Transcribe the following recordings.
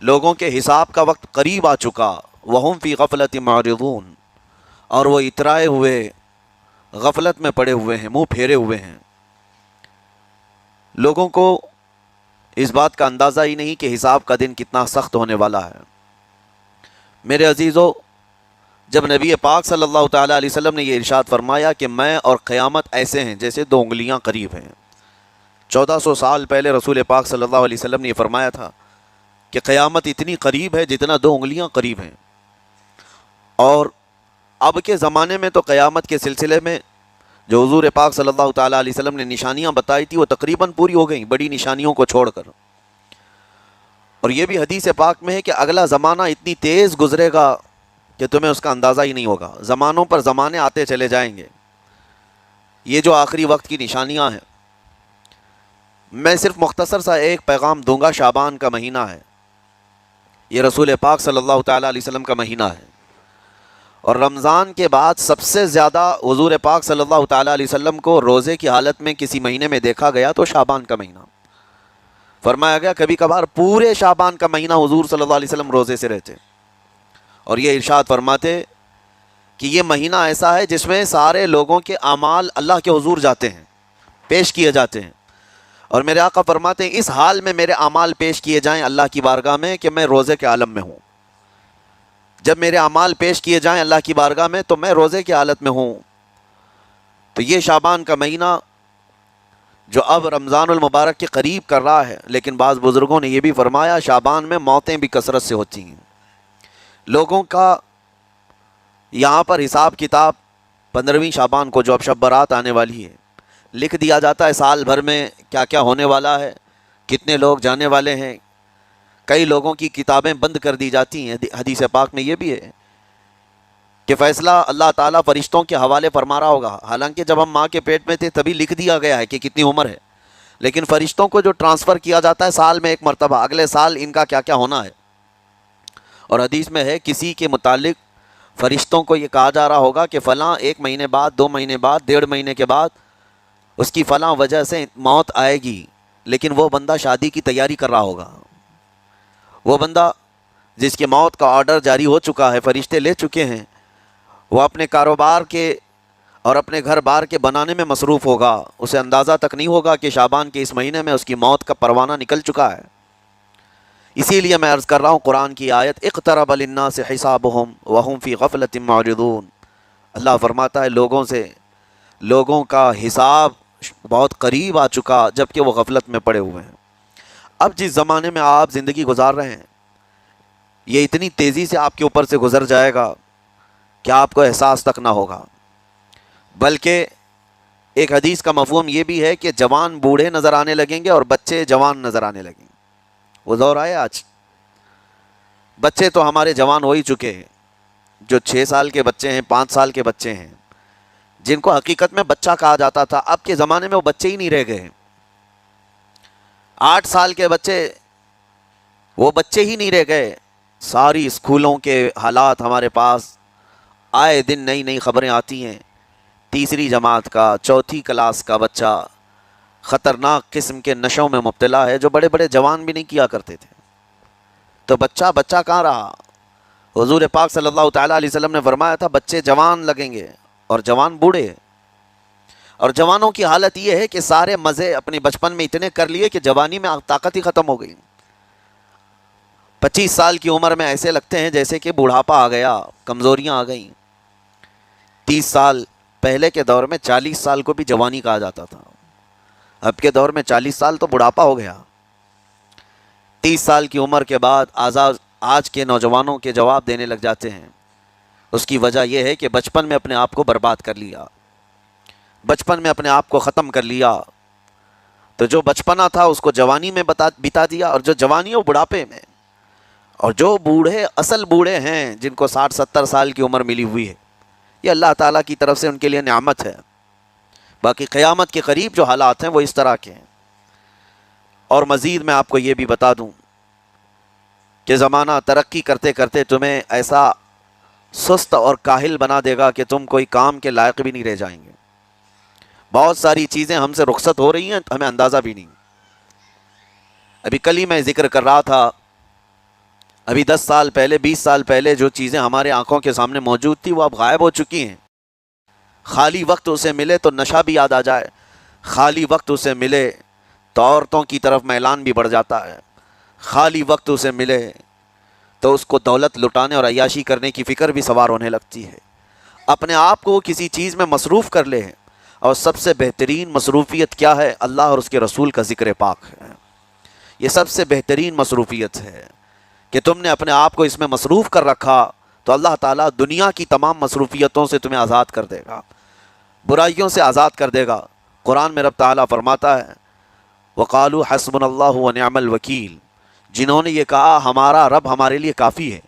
लोगों के हिसाब का वक्त करीब आ चुका, वहुम फ़ी गफलत मारिदून, और वो इतराए हुए गफलत में पड़े हुए हैं, मुंह फेरे हुए हैं। लोगों को इस बात का अंदाज़ा ही नहीं कि हिसाब का दिन कितना सख्त होने वाला है। मेरे अजीज़ों, जब नबी पाक सल्लल्लाहु ताला अलैहि वसल्लम ने यह इरशाद फरमाया कि मैं और क़यामत ऐसे हैं जैसे दो उंगलियां करीब हैं, 1400 साल पहले रसूल पाक सल्लल्लाहु अलैहि वसल्लम ने यह फरमाया था कि क़यामत इतनी करीब है जितना दो उंगलियां करीब हैं। और अब के ज़माने में तो क़यामत के सिलसिले में जो हुज़ूर पाक सल्लल्लाहु ताला अलैहि वसल्लम ने निशानियाँ बताई थी वो तकरीबन पूरी हो गई, बड़ी निशानियों को छोड़कर। और ये भी हदीस पाक में है कि अगला ज़माना इतनी तेज़ गुजरेगा कि तुम्हें उसका अंदाज़ा ही नहीं होगा। ज़मानों पर ज़माने आते चले जाएंगे। ये जो आखिरी वक्त की निशानियाँ हैं, मैं सिर्फ मुख्तसर सा एक पैगाम दूंगा। शाबान का महीना है, ये रसूल पाक सल्लल्लाहु ताला अलैहि वसल्लम का महीना है, और रमज़ान के बाद सबसे ज़्यादा हुज़ूर पाक सल्लल्लाहु ताला अलैहि वसल्लम को रोज़े की हालत में किसी महीने में देखा गया तो शाबान का महीना। फरमाया गया कभी कभार पूरे शाबान का महीना हुज़ूर सल्लल्लाहु अलैहि वसल्लम रोज़े से रहते, और ये इरशाद फरमाते कि ये महीना ऐसा है जिसमें सारे लोगों के अमाल अल्लाह के हुज़ूर जाते हैं, पेश किए जाते हैं। और मेरे आका फरमाते हैं इस हाल में मेरे अमाल पेश किए जाएं अल्लाह की बारगाह में कि मैं रोज़े के आलम में हूँ। जब मेरे अमाल पेश किए जाएं अल्लाह की बारगाह में तो मैं रोज़े की हालत में हूँ। तो ये शाबान का महीना जो अब रमज़ानुल मुबारक के करीब कर रहा है, लेकिन बाज़ बुज़ुर्गों ने यह भी फरमाया शाबान में मौतें भी कसरत से होती हैं। लोगों का यहाँ पर हिसाब किताब 15वीं शाबान को, जो अब शब बारात आने वाली है, लिख दिया जाता है साल भर में क्या क्या होने वाला है, कितने लोग जाने वाले हैं। कई लोगों की किताबें बंद कर दी जाती हैं। हदीस पाक में ये भी है कि फ़ैसला अल्लाह ताला फ़रिश्तों के हवाले फरमा रहा होगा। हालांकि जब हम माँ के पेट में थे तभी लिख दिया गया है कि कितनी उम्र है, लेकिन फ़रिश्तों को जो ट्रांसफ़र किया जाता है साल में एक मरतबा, अगले साल इनका क्या क्या होना है। और हदीस में है किसी के मुतालिक फ़रिश्तों को ये कहा जा रहा होगा कि फ़लाँ 1 महीने बाद, 2 महीने बाद, 1.5 महीने के बाद उसकी फ़लाँ वजह से मौत आएगी, लेकिन वो बंदा शादी की तैयारी कर रहा होगा। वो बंदा जिसकी मौत का ऑर्डर जारी हो चुका है, फ़रिश्ते ले चुके हैं, वो अपने कारोबार के और अपने घर बार के बनाने में मसरूफ़ होगा। उसे अंदाज़ा तक नहीं होगा कि शाबान के इस महीने में उसकी मौत का परवाना निकल चुका है। इसीलिए मैं अर्ज़ कर रहा हूँ कुरान की आयत इक़्तरब लिन्नास हिसाबुहुम वहुम फ़ी गफ़लतिन मुअरिदून। अल्लाह फरमाता है लोगों का हिसाब बहुत करीब आ चुका जबकि वो गफलत में पड़े हुए हैं। अब जिस ज़माने में आप ज़िंदगी गुजार रहे हैं ये इतनी तेज़ी से आपके ऊपर से गुज़र जाएगा कि आपको एहसास तक ना होगा। बल्कि एक हदीस का मफ़हूम ये भी है कि जवान बूढ़े नज़र आने लगेंगे और बच्चे जवान नज़र आने लगेंगे। वो दौर आए आज। बच्चे तो हमारे जवान हो ही चुके हैं, जो 6 साल के बच्चे हैं, 5 साल के बच्चे हैं, जिनको हकीकत में बच्चा कहा जाता था, अब के ज़माने में वो बच्चे ही नहीं रह गए। 8 साल के बच्चे वो बच्चे ही नहीं रह गए। सारी स्कूलों के हालात हमारे पास आए दिन नई नई खबरें आती हैं। तीसरी जमात का, चौथी क्लास का बच्चा ख़तरनाक किस्म के नशों में मुब्तला है, जो बड़े बड़े जवान भी नहीं किया करते थे। तो बच्चा बच्चा कहाँ रहा। हुज़ूर पाक सल्लल्लाहु ताला अलैहि वसल्लम ने फरमाया था बच्चे जवान लगेंगे और जवान बूढ़े। और जवानों की हालत ये है कि सारे मज़े अपने बचपन में इतने कर लिए कि जवानी में ताकत ही ख़त्म हो गई। 25 साल की उम्र में ऐसे लगते हैं जैसे कि बुढ़ापा आ गया, कमज़ोरियाँ आ गईं। 30 साल पहले के दौर में 40 साल को भी जवानी कहा जाता था, अब के दौर में 40 साल तो बुढ़ापा हो गया। 30 साल की उम्र के बाद आज़ाद आज के नौजवानों के जवाब देने लग जाते हैं। उसकी वजह यह है कि बचपन में अपने आप को बर्बाद कर लिया, बचपन में अपने आप को ख़त्म कर लिया। तो जो बचपना था उसको जवानी में बिता दिया, और जो जवानी हो बुढ़ापे में। और जो बूढ़े असल बूढ़े हैं जिनको 60-70 साल की उम्र मिली हुई है, ये अल्लाह ताला की तरफ से उनके लिए नेमत है। बाकी क़यामत के करीब जो हालात हैं वो इस तरह के हैं। और मज़ीद मैं आपको ये भी बता दूं कि ज़माना तरक्की करते करते तुम्हें ऐसा सुस्त और काहिल बना देगा कि तुम कोई काम के लायक भी नहीं रह जाएंगे। बहुत सारी चीज़ें हमसे रुखसत हो रही हैं, हमें अंदाज़ा भी नहीं। अभी कल ही मैं ज़िक्र कर रहा था अभी 10 साल पहले, 20 साल पहले जो चीज़ें हमारे आंखों के सामने मौजूद थी वो अब गायब हो चुकी हैं। खाली वक्त उसे मिले तो नशा भी याद आ जाए, खाली वक्त उसे मिले तो औरतों की तरफ मैलान भी बढ़ जाता है, खाली वक्त उसे मिले तो उसको दौलत लुटाने और अय्याशी करने की फ़िक्र भी सवार होने लगती है। अपने आप को वो किसी चीज़ में मसरूफ़ कर ले। और सबसे बेहतरीन मसरूफ़ियत क्या है? अल्लाह और उसके रसूल का ज़िक्र पाक है। ये सबसे बेहतरीन मसरूफ़ियत है कि तुमने अपने आप को इसमें मसरूफ़ कर रखा तो अल्लाह ताला दुनिया की तमाम मसरूफ़ियतों से तुम्हें आज़ाद कर देगा, बुराइयों से आज़ाद कर देगा। कुरान में रब ताला फरमाता है, वक़ालू हस्बुनल्लाहु व निअमल वकील, जिन्होंने ये कहा हमारा रब हमारे लिए काफ़ी है,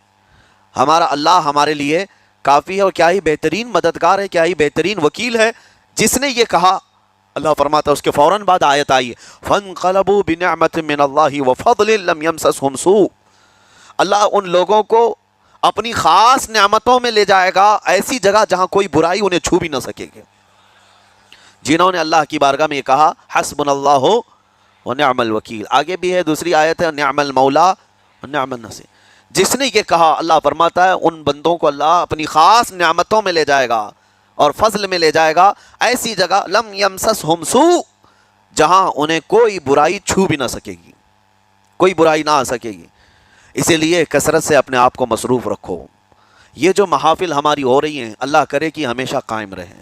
हमारा अल्लाह हमारे लिए काफ़ी है। और क्या ही बेहतरीन मददगार है, क्या ही बेहतरीन वकील है जिसने ये कहा। अल्लाह फरमाता है, उसके फ़ौरन बाद आयत आई, फ़नक़लबू बिनिअमतिन मिनल्लाहि व फ़ज़लिन लम यमससहुम सू। अल्लाह उन लोगों को अपनी ख़ास नेमतों में ले जाएगा, ऐसी जगह जहाँ कोई बुराई उन्हें छू भी ना सकेगी। जिन्होंने अल्लाह की बारगाह में ये कहा हस्बुनल्लाहु व निअमल वकील। आगे भी है दूसरी आयत है, निअमल मौला व निअमन नसीर। जिसने ये कहा, अल्लाह फरमाता है उन बंदों को अल्लाह अपनी ख़ास नेमतों में ले जाएगा और फजल में ले जाएगा, ऐसी जगह लम यमससहुम सू, जहाँ उन्हें कोई बुराई छू भी ना सकेगी, कोई बुराई ना आ सकेगी। इसीलिए कसरत से अपने आप को मसरूफ़ रखो। ये जो महाफिल हमारी हो रही हैं, अल्लाह करे कि हमेशा कायम रहें।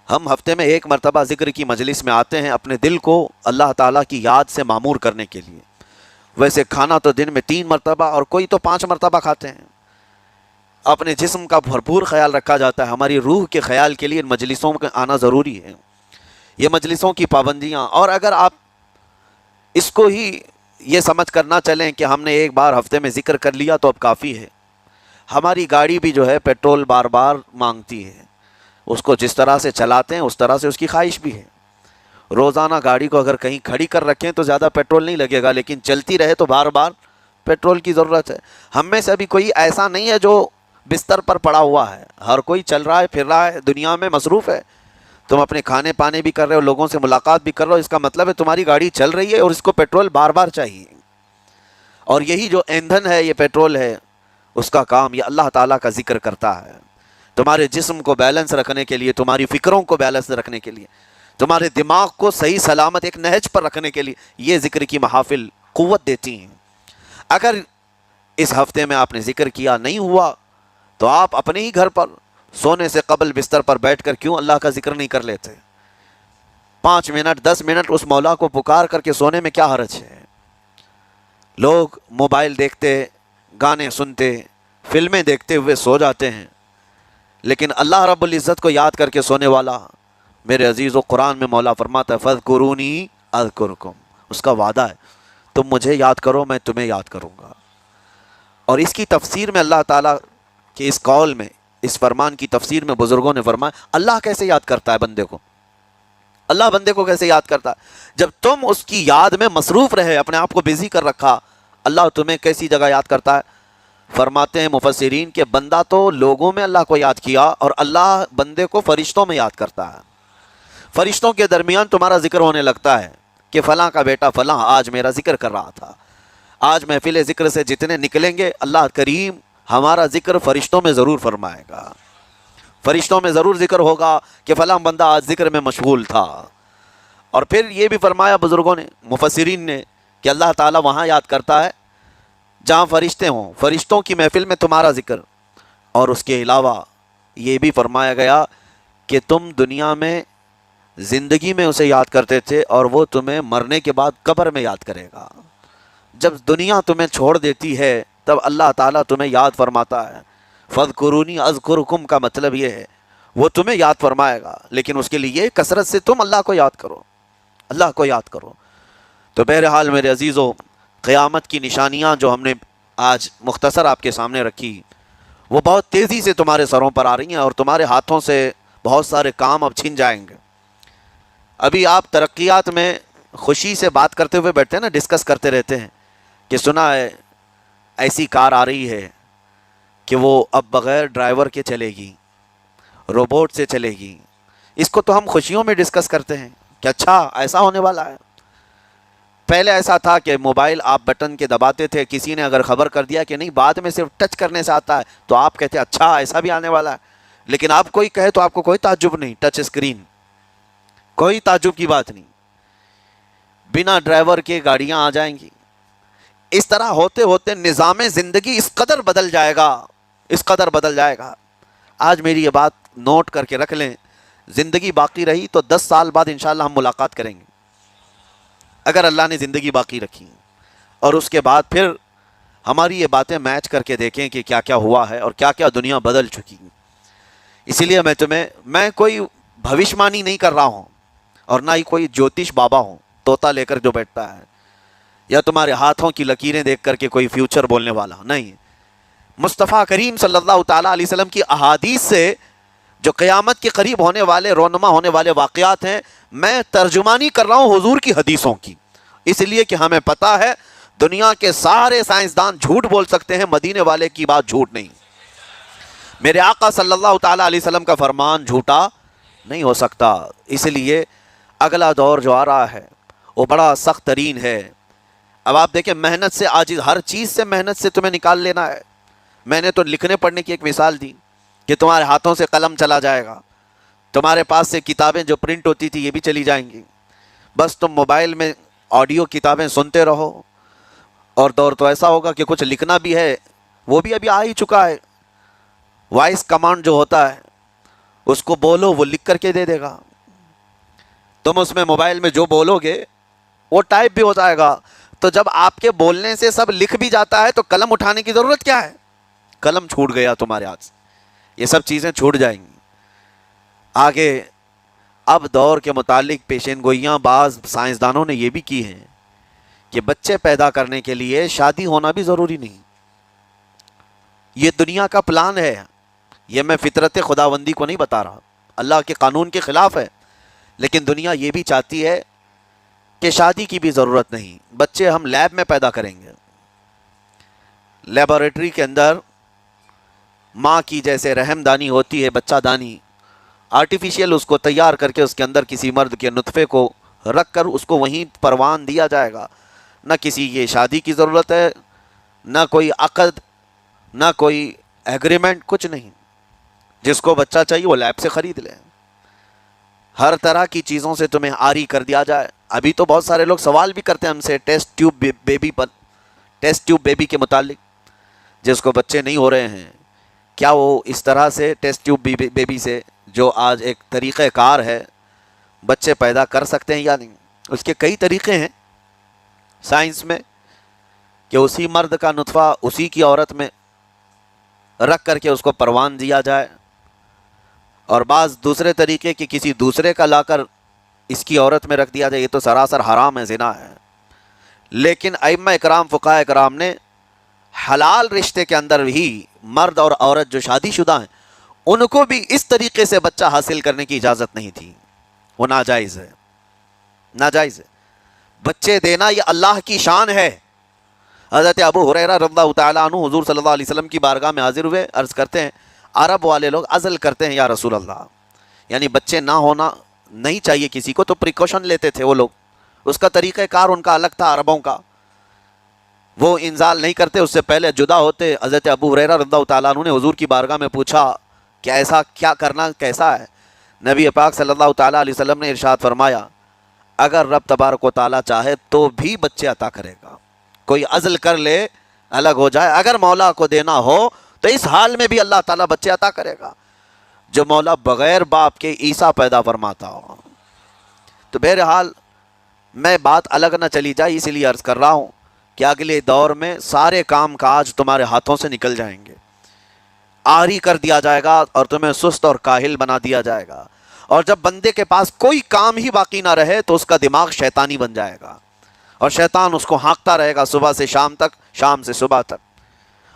हम हफ्ते में एक मरतबा ज़िक्र की मजलिस में आते हैं अपने दिल को अल्लाह ताला की याद से मामूर करने के लिए। वैसे खाना तो दिन में 3 मरतबा और कोई तो 5 मरतबा खाते हैं। अपने जिस्म का भरपूर ख्याल रखा जाता है। हमारी रूह के ख्याल के लिए इन मजलिसों में आना ज़रूरी है। ये मजलिसों की पाबंदियाँ, और अगर आप इसको ही ये समझ कर ना चलें कि हमने एक बार हफ्ते में ज़िक्र कर लिया तो अब काफ़ी है। हमारी गाड़ी भी जो है पेट्रोल बार बार मांगती है, उसको जिस तरह से चलाते हैं उस तरह से उसकी ख्वाहिश भी है। रोज़ाना गाड़ी को अगर कहीं खड़ी कर रखें तो ज़्यादा पेट्रोल नहीं लगेगा, लेकिन चलती रहे तो बार बार पेट्रोल की ज़रूरत है। हम में से अभी कोई ऐसा नहीं है जो बिस्तर पर पड़ा हुआ है, हर कोई चल रहा है, फिर रहा है, दुनिया में मसरूफ़ है। तुम अपने खाने पाने भी कर रहे हो, लोगों से मुलाकात भी कर रहे हो, इसका मतलब है तुम्हारी गाड़ी चल रही है और इसको पेट्रोल बार बार चाहिए। और यही जो ईंधन है, ये पेट्रोल है, उसका काम ये अल्लाह ताला का जिक्र करता है। तुम्हारे जिस्म को बैलेंस रखने के लिए, तुम्हारी फ़िक्रों को बैलेंस रखने के लिए, तुम्हारे दिमाग को सही सलामत एक नहज पर रखने के लिए ये ज़िक्र की महाफिल क़ुव्वत देती हैं। अगर इस हफ्ते में आपने ज़िक्र किया नहीं हुआ तो आप अपने ही घर पर सोने से कबल बिस्तर पर बैठकर क्यों अल्लाह का ज़िक्र नहीं कर लेते? 5 मिनट 10 मिनट उस मौला को पुकार करके सोने में क्या हर्ज है? लोग मोबाइल देखते, गाने सुनते, फिल्में देखते हुए सो जाते हैं, लेकिन अल्लाह रब्बुल इज़्ज़त को याद करके सोने वाला, मेरे अजीज़ों, कुरान में मौला फरमाता है फ़ज़कुरूनी अज़कुरुकुम। उसका वादा है, तुम मुझे याद करो मैं तुम्हें याद करूँगा। और इसकी तफसीर में अल्लाह ताला के इस कौल में, इस फरमान की तफसीर में बुज़ुर्गों ने फरमाया अल्लाह कैसे याद करता है बंदे को? अल्लाह बंदे को कैसे याद करता है? जब तुम उसकी याद में मसरूफ़ रहे, अपने आप को बिज़ी कर रखा, अल्लाह तुम्हें कैसी जगह याद करता है? फरमाते हैं मुफस्सिरीन के बंदा तो लोगों में अल्लाह को याद किया और अल्लाह बंदे को फ़रिश्तों में याद करता है। फ़रिश्तों के दरमियान तुम्हारा जिक्र होने लगता है कि फ़लाँ का बेटा फ़लाँ आज मेरा जिक्र कर रहा था। आज महफ़िल ज़िक्र से जितने निकलेंगे, अल्लाह करीम हमारा जिक्र फ़रिश्तों में ज़रूर फरमाएगा। फ़रिश्तों में ज़रूर जिक्र होगा कि फ़लाँ बंदा आज जिक्र में मशगूल था। और फिर ये भी फरमाया बुज़ुर्गों ने, मुफस्सिरीन ने, कि अल्लाह ताला वहाँ याद करता है जहाँ फ़रिश्ते हों, फ़रिश्तों की महफ़िल में तुम्हारा जिक्र। और उसके अलावा ये भी फरमाया गया कि तुम दुनिया में ज़िंदगी में उसे याद करते थे और वो तुम्हें मरने के बाद कब्र में याद करेगा। जब दुनिया तुम्हें छोड़ देती है तब अल्लाह ताला तुम्हें याद फरमाता है। फ़ज़कुरूनी अज़कुरुकुम का मतलब ये है वो तुम्हें याद फरमाएगा, लेकिन उसके लिए कसरत से तुम अल्लाह को याद करो, अल्लाह को याद करो। तो बहरहाल मेरे अजीज़ों, क़यामत की निशानियाँ जो हमने आज मुख्तसर आपके सामने रखी, वो बहुत तेज़ी से तुम्हारे सरों पर आ रही हैं और तुम्हारे हाथों से बहुत सारे काम अब छिन जाएंगे। अभी आप तरक्यात में खुशी से बात करते हुए बैठते हैं ना, डिस्कस करते रहते हैं कि सुना है ऐसी कार आ रही है कि वो अब बग़ैर ड्राइवर के चलेगी, रोबोट से चलेगी। इसको तो हम खुशियों में डिस्कस करते हैं कि अच्छा ऐसा होने वाला है। पहले ऐसा था कि मोबाइल आप बटन के दबाते थे, किसी ने अगर खबर कर दिया कि नहीं बाद में सिर्फ टच करने से आता है तो आप कहते अच्छा ऐसा भी आने वाला है। लेकिन आप कोई कहे तो आपको कोई ताज्जुब नहीं, टच स्क्रीन, कोई ताज्जुब की बात नहीं, बिना ड्राइवर के गाड़ियां आ जाएंगी। इस तरह होते होते निज़ाम ज़िंदगी इस कदर बदल जाएगा, इस कदर बदल जाएगा। आज मेरी ये बात नोट करके रख लें, ज़िंदगी बाकी रही तो 10 साल बाद इंशाअल्लाह हम मुलाकात करेंगे, अगर अल्लाह ने ज़िंदगी बाकी रखी। और उसके बाद फिर हमारी ये बातें मैच करके देखें कि क्या क्या हुआ है और क्या क्या दुनिया बदल चुकी है। इसीलिए मैं कोई भविष्यवाणी नहीं कर रहा हूँ और ना ही कोई ज्योतिष बाबा हूँ, तोता लेकर जो बैठता है, या तुम्हारे हाथों की लकीरें देख करके कोई फ्यूचर बोलने वाला नहीं। मुस्तफ़ा करीम सल्लल्लाहु ताला अलैहि वसल्लम की अहादीस से जो क़यामत के करीब होने वाले रोनमा होने वाले वाक़यात हैं, मैं तर्जुमानी कर रहा हूँ हुजूर की हदीसों की, इसलिए कि हमें पता है दुनिया के सारे साइंसदान झूठ बोल सकते हैं, मदीने वाले की बात झूठ नहीं। मेरे आका सल्लल्लाहु ताला अलैहि वसल्लम का फरमान झूठा नहीं हो सकता। इसलिए अगला दौर जो आ रहा है वो बड़ा सख्त तरीन है। अब आप देखें, मेहनत से आज हर चीज़ से मेहनत से तुम्हें निकाल लेना है। मैंने तो लिखने पढ़ने की एक मिसाल दी कि तुम्हारे हाथों से कलम चला जाएगा, तुम्हारे पास से किताबें जो प्रिंट होती थी ये भी चली जाएंगी, बस तुम मोबाइल में ऑडियो किताबें सुनते रहो। और दौर तो ऐसा होगा कि कुछ लिखना भी है, वो भी अभी आ ही चुका है, वॉइस कमांड जो होता है उसको बोलो वो लिख करके दे देगा। तुम उसमें मोबाइल में जो बोलोगे वो टाइप भी हो जाएगा। तो जब आपके बोलने से सब लिख भी जाता है तो कलम उठाने की ज़रूरत क्या है? कलम छूट गया तुम्हारे हाथ से, ये सब चीज़ें छूट जाएंगी आगे। अब दौर के मुतालिक पेशेन गोइयाँ बाज़ साइंसदानों ने ये भी की हैं कि बच्चे पैदा करने के लिए शादी होना भी ज़रूरी नहीं। ये दुनिया का प्लान है, ये मैं फितरत खुदाबंदी को नहीं बता रहा, अल्लाह के कानून के ख़िलाफ़ है, लेकिन दुनिया ये भी चाहती है कि शादी की भी ज़रूरत नहीं, बच्चे हम लैब में पैदा करेंगे। लेबोरेटरी के अंदर माँ की जैसे रहमदानी होती है, बच्चा दानी, आर्टिफिशियल उसको तैयार करके उसके अंदर किसी मर्द के नुतफ़े को रख कर उसको वहीं परवान दिया जाएगा। ना किसी ये शादी की ज़रूरत है, ना कोई अक़द, ना कोई एग्रीमेंट, कुछ नहीं। जिसको बच्चा चाहिए वो लैब से ख़रीद ले। हर तरह की चीज़ों से तुम्हें आरी कर दिया जाए। अभी तो बहुत सारे लोग सवाल भी करते हैं हमसे टेस्ट ट्यूब बेबी पर, टेस्ट ट्यूब बेबी के मुतालिक, जिसको बच्चे नहीं हो रहे हैं, क्या वो इस तरह से टेस्ट ट्यूब बेबी से जो आज एक तरीक़ेकार है बच्चे पैदा कर सकते हैं या नहीं? उसके कई तरीक़े हैं साइंस में कि उसी मर्द का नुतफ़ा उसी की औरत में रख करके उसको परवान दिया जाए, और बाज़ दूसरे तरीक़े कि किसी दूसरे का लाकर इसकी औरत में रख दिया जाए। ये तो सरासर हराम है, ज़िना है। लेकिन अइम्मा इकराम, फ़ुक़हा इकराम ने हलाल रिश्ते के अंदर भी मर्द और औरत जो शादीशुदा हैं उनको भी इस तरीके से बच्चा हासिल करने की इजाज़त नहीं थी, वो नाजायज़ है, नाजायज़ है। बच्चे देना ये अल्लाह की शान है। हज़रत अबू हुरैरा रज़ियल्लाहु तआला अन्हु हुज़ूर सल्लल्लाहु अलैहि वसल्लम की बारगाह में हाजिर हुए, अर्ज़ करते हैं अरब वाले लोग अज़ल करते हैं या रसूल अल्लाह, यानी बच्चे ना होना नहीं चाहिए किसी को, तो प्रिकॉशन लेते थे वो लोग, उसका तरीक़ाकार उनका अलग था अरबों का, वो इंजाल नहीं करते, उससे पहले जुदा होते। हज़रत अबू हुरैरा रज़ियल्लाहु तआला अन्हु ने हुज़ूर की बारगाह में पूछा कि ऐसा क्या करना कैसा है? नबी पाक सल्लल्लाहु तआला अलैहि वसल्लम ने इरशाद फरमाया, अगर रब तबारक व तआला चाहे तो भी बच्चे अता करेगा। कोई अज़ल कर ले, अलग हो जाए, अगर मौला को देना हो तो इस हाल में भी अल्लाह ताला बच्चे अता करेगा, जो मौला बग़ैर बाप के ईसा पैदा फरमाता हो। तो बहरहाल मैं बात अलग ना चली जाए, इसलिए अर्ज़ कर रहा हूँ कि अगले दौर में सारे काम काज तुम्हारे हाथों से निकल जाएंगे, आरी कर दिया जाएगा और तुम्हें सुस्त और काहिल बना दिया जाएगा। और जब बंदे के पास कोई काम ही बाकी ना रहे तो उसका दिमाग शैतानी बन जाएगा और शैतान उसको हाँकता रहेगा सुबह से शाम तक, शाम से सुबह तक।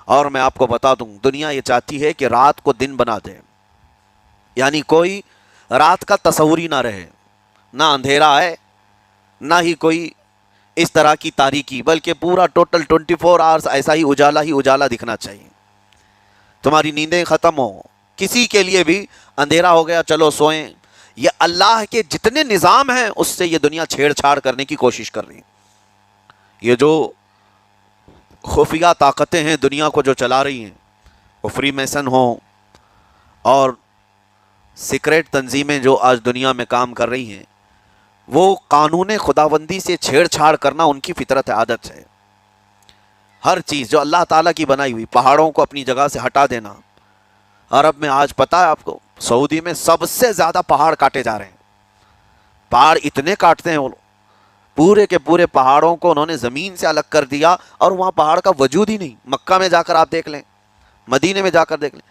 और मैं आपको बता दूं, दुनिया ये चाहती है कि रात को दिन बना दे, यानी कोई रात का तस्वुर ही ना रहे, ना अंधेरा है ना ही कोई इस तरह की तारीकी, बल्कि पूरा टोटल 24 आवर्स ऐसा ही उजाला दिखना चाहिए। तुम्हारी नींदें ख़त्म हो, किसी के लिए भी अंधेरा हो गया चलो सोएं, ये अल्लाह के जितने निज़ाम हैं उससे ये दुनिया छेड़छाड़ करने की कोशिश कर रही है। ये जो खुफिया ताकतें हैं दुनिया को जो चला रही हैं, वो फ्री मैसन हों और सीक्रेट तंजीमें जो आज दुनिया में काम कर रही हैं, वो कानून खुदाबंदी से छेड़छाड़ करना उनकी फितरत आदत है। हर चीज़ जो अल्लाह ताला की बनाई हुई, पहाड़ों को अपनी जगह से हटा देना। अरब में आज पता है आपको, सऊदी में सबसे ज़्यादा पहाड़ काटे जा रहे हैं। पहाड़ इतने काटते हैं वो लोग, पूरे के पूरे पहाड़ों को उन्होंने ज़मीन से अलग कर दिया और वहाँ पहाड़ का वजूद ही नहीं। मक्का में जाकर आप देख लें, मदीने में जाकर देख लें,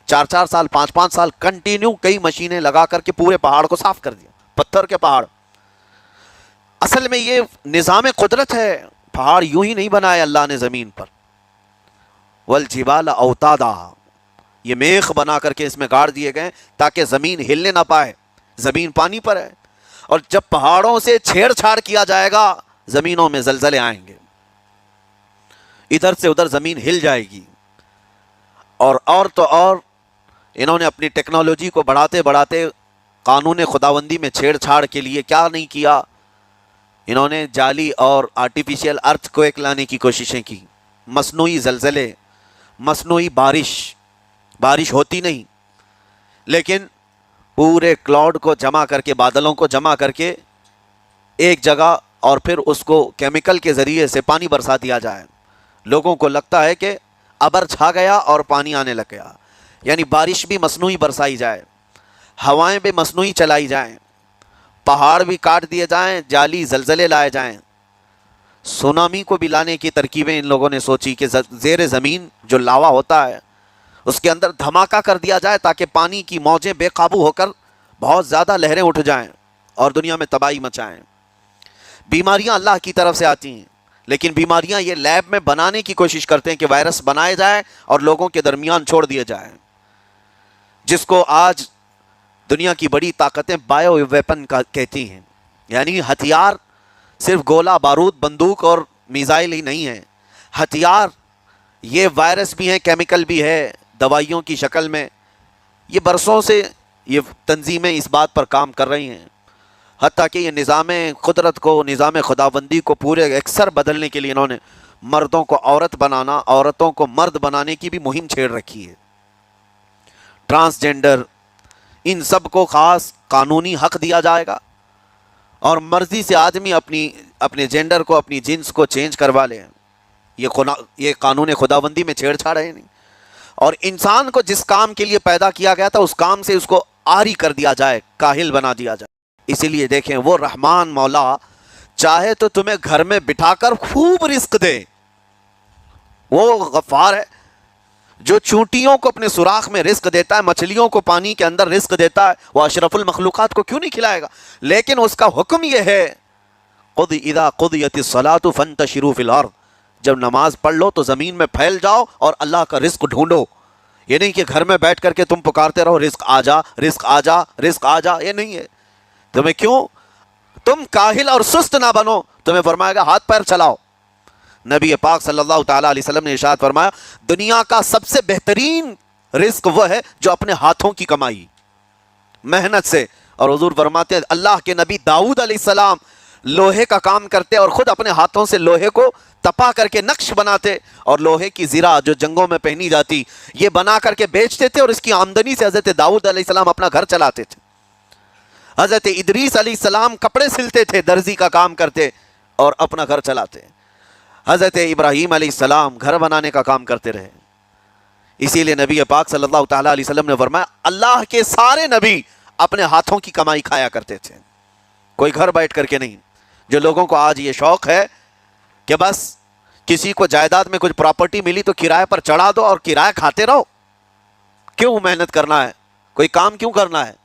4-4 साल 5-5 साल कंटिन्यू कई मशीनें लगा करके पूरे पहाड़ को साफ कर दिया, पत्थर के पहाड़। असल में ये निज़ाम कुदरत है, पहाड़ यूं ही नहीं बनाए अल्लाह ने ज़मीन पर। वल जिबाल औतादा, ये मेख बना करके इसमें गाड़ दिए गए ताकि ज़मीन हिलने ना पाए। ज़मीन पानी पर है और जब पहाड़ों से छेड़छाड़ किया जाएगा ज़मीनों में ज़लज़ले आएंगे, इधर से उधर ज़मीन हिल जाएगी। और तो और इन्होंने अपनी टेक्नोलॉजी को बढ़ाते बढ़ाते कानून खुदाबंदी में छेड़छाड़ के लिए क्या नहीं किया, इन्होंने जाली और आर्टिफिशियल अर्थक्वेक लाने की कोशिशें की। मसनूई ज़लज़ले, मसनूई बारिश होती नहीं, लेकिन पूरे क्लाउड को जमा करके, बादलों को जमा करके एक जगह और फिर उसको केमिकल के ज़रिए से पानी बरसा दिया जाए। लोगों को लगता है कि अबर छा गया और पानी आने लग गया, यानी बारिश भी मसनूई बरसाई जाए, हवाएं भी मसनूई चलाई जाएं, पहाड़ भी काट दिए जाएं, जाली ज़लज़ले लाए जाएं। सुनामी को भी लाने की तरकीबें इन लोगों ने सोची कि ज़ेर ज़मीन जो लावा होता है उसके अंदर धमाका कर दिया जाए ताकि पानी की मौजें बेकाबू होकर बहुत ज़्यादा लहरें उठ जाएं और दुनिया में तबाही मचाएं। बीमारियां अल्लाह की तरफ से आती हैं, लेकिन बीमारियां ये लैब में बनाने की कोशिश करते हैं कि वायरस बनाए जाए और लोगों के दरमियान छोड़ दिए जाएं, जिसको आज दुनिया की बड़ी ताकतें बायो वेपन का कहती हैं। यानी हथियार सिर्फ गोला बारूद बंदूक और मिसाइल ही नहीं है, हथियार ये वायरस भी हैं, केमिकल भी है, दवाइयों की शक्ल में। ये बरसों से ये तंजीमें इस बात पर काम कर रही हैं, हत्ता कि ये निज़ाम कुदरत को, निज़ाम खुदाबंदी को पूरे अक्सर बदलने के लिए इन्होंने मर्दों को औरत बनाना, औरतों को मर्द बनाने की भी मुहिम छेड़ रखी है। ट्रांसजेंडर, इन सब को ख़ास कानूनी हक दिया जाएगा और मर्ज़ी से आदमी अपने जेंडर को, अपनी जिन्स को चेंज करवा ले। ये कानून खुदाबंदी में छेड़छाड़ है नहीं। और इंसान को जिस काम के लिए पैदा किया गया था उस काम से उसको आरी कर दिया जाए, काहिल बना दिया जाए। इसीलिए देखें, वो रहमान मौला चाहे तो तुम्हें घर में बिठाकर खूब रिस्क दे। वो गफ्फार है जो चूंटियों को अपने सुराख में रिस्क देता है, मछलियों को पानी के अंदर रिस्क देता है। वो अशरफुल मखलूकात को क्यों नहीं खिलाएगा? लेकिन उसका हुक्म यह है, खुद इदा कुदियतिस सलातु फंतशिरू फिल अर्द, जब नमाज पढ़ लो तो ज़मीन में फैल जाओ और अल्लाह का रिस्क ढूंढो। ये नहीं कि घर में बैठ करके तुम पुकारते रहो रिस्क आ जा, रिस्क आ जा, रिस्क आ जा। ये नहीं है। तुम्हें क्यों, तुम काहिल और सुस्त ना बनो, तुम्हें फरमाएगा हाथ पैर चलाओ। नबी पाक सल्लल्लाहु ताला अलैहि वसल्लम ने इरशाद फरमाया, दुनिया का सबसे बेहतरीन रिस्क वह है जो अपने हाथों की कमाई, मेहनत से। और हुजूर फरमाते हैं, अल्लाह के नबी दाऊद अलैहिस्सलाम लोहे का काम करते और ख़ुद अपने हाथों से लोहे को तपा करके नक्श बनाते और लोहे की ज़िरा जो जंगों में पहनी जाती ये बना करके बेचते थे और इसकी आमदनी से हज़रत दाऊद अलैहिस्सलाम अपना घर चलाते थे। हज़रत इदरीस अलैहिस्सलाम कपड़े सिलते थे, दर्जी का काम करते और अपना घर चलाते। हज़रत इब्राहीम अलैहिस्सलाम घर बनाने का काम करते रहे। इसीलिए नबी पाक सल्लल्लाहु ताला अलैहि वसल्लम ने फरमाया, अल्लाह के सारे नबी अपने हाथों की कमाई खाया करते थे, कोई घर बैठ करके नहीं। जो लोगों को आज ये शौक़ है कि बस किसी को जायदाद में कुछ प्रॉपर्टी मिली तो किराए पर चढ़ा दो और किराया खाते रहो, क्यों मेहनत करना है, कोई काम क्यों करना है?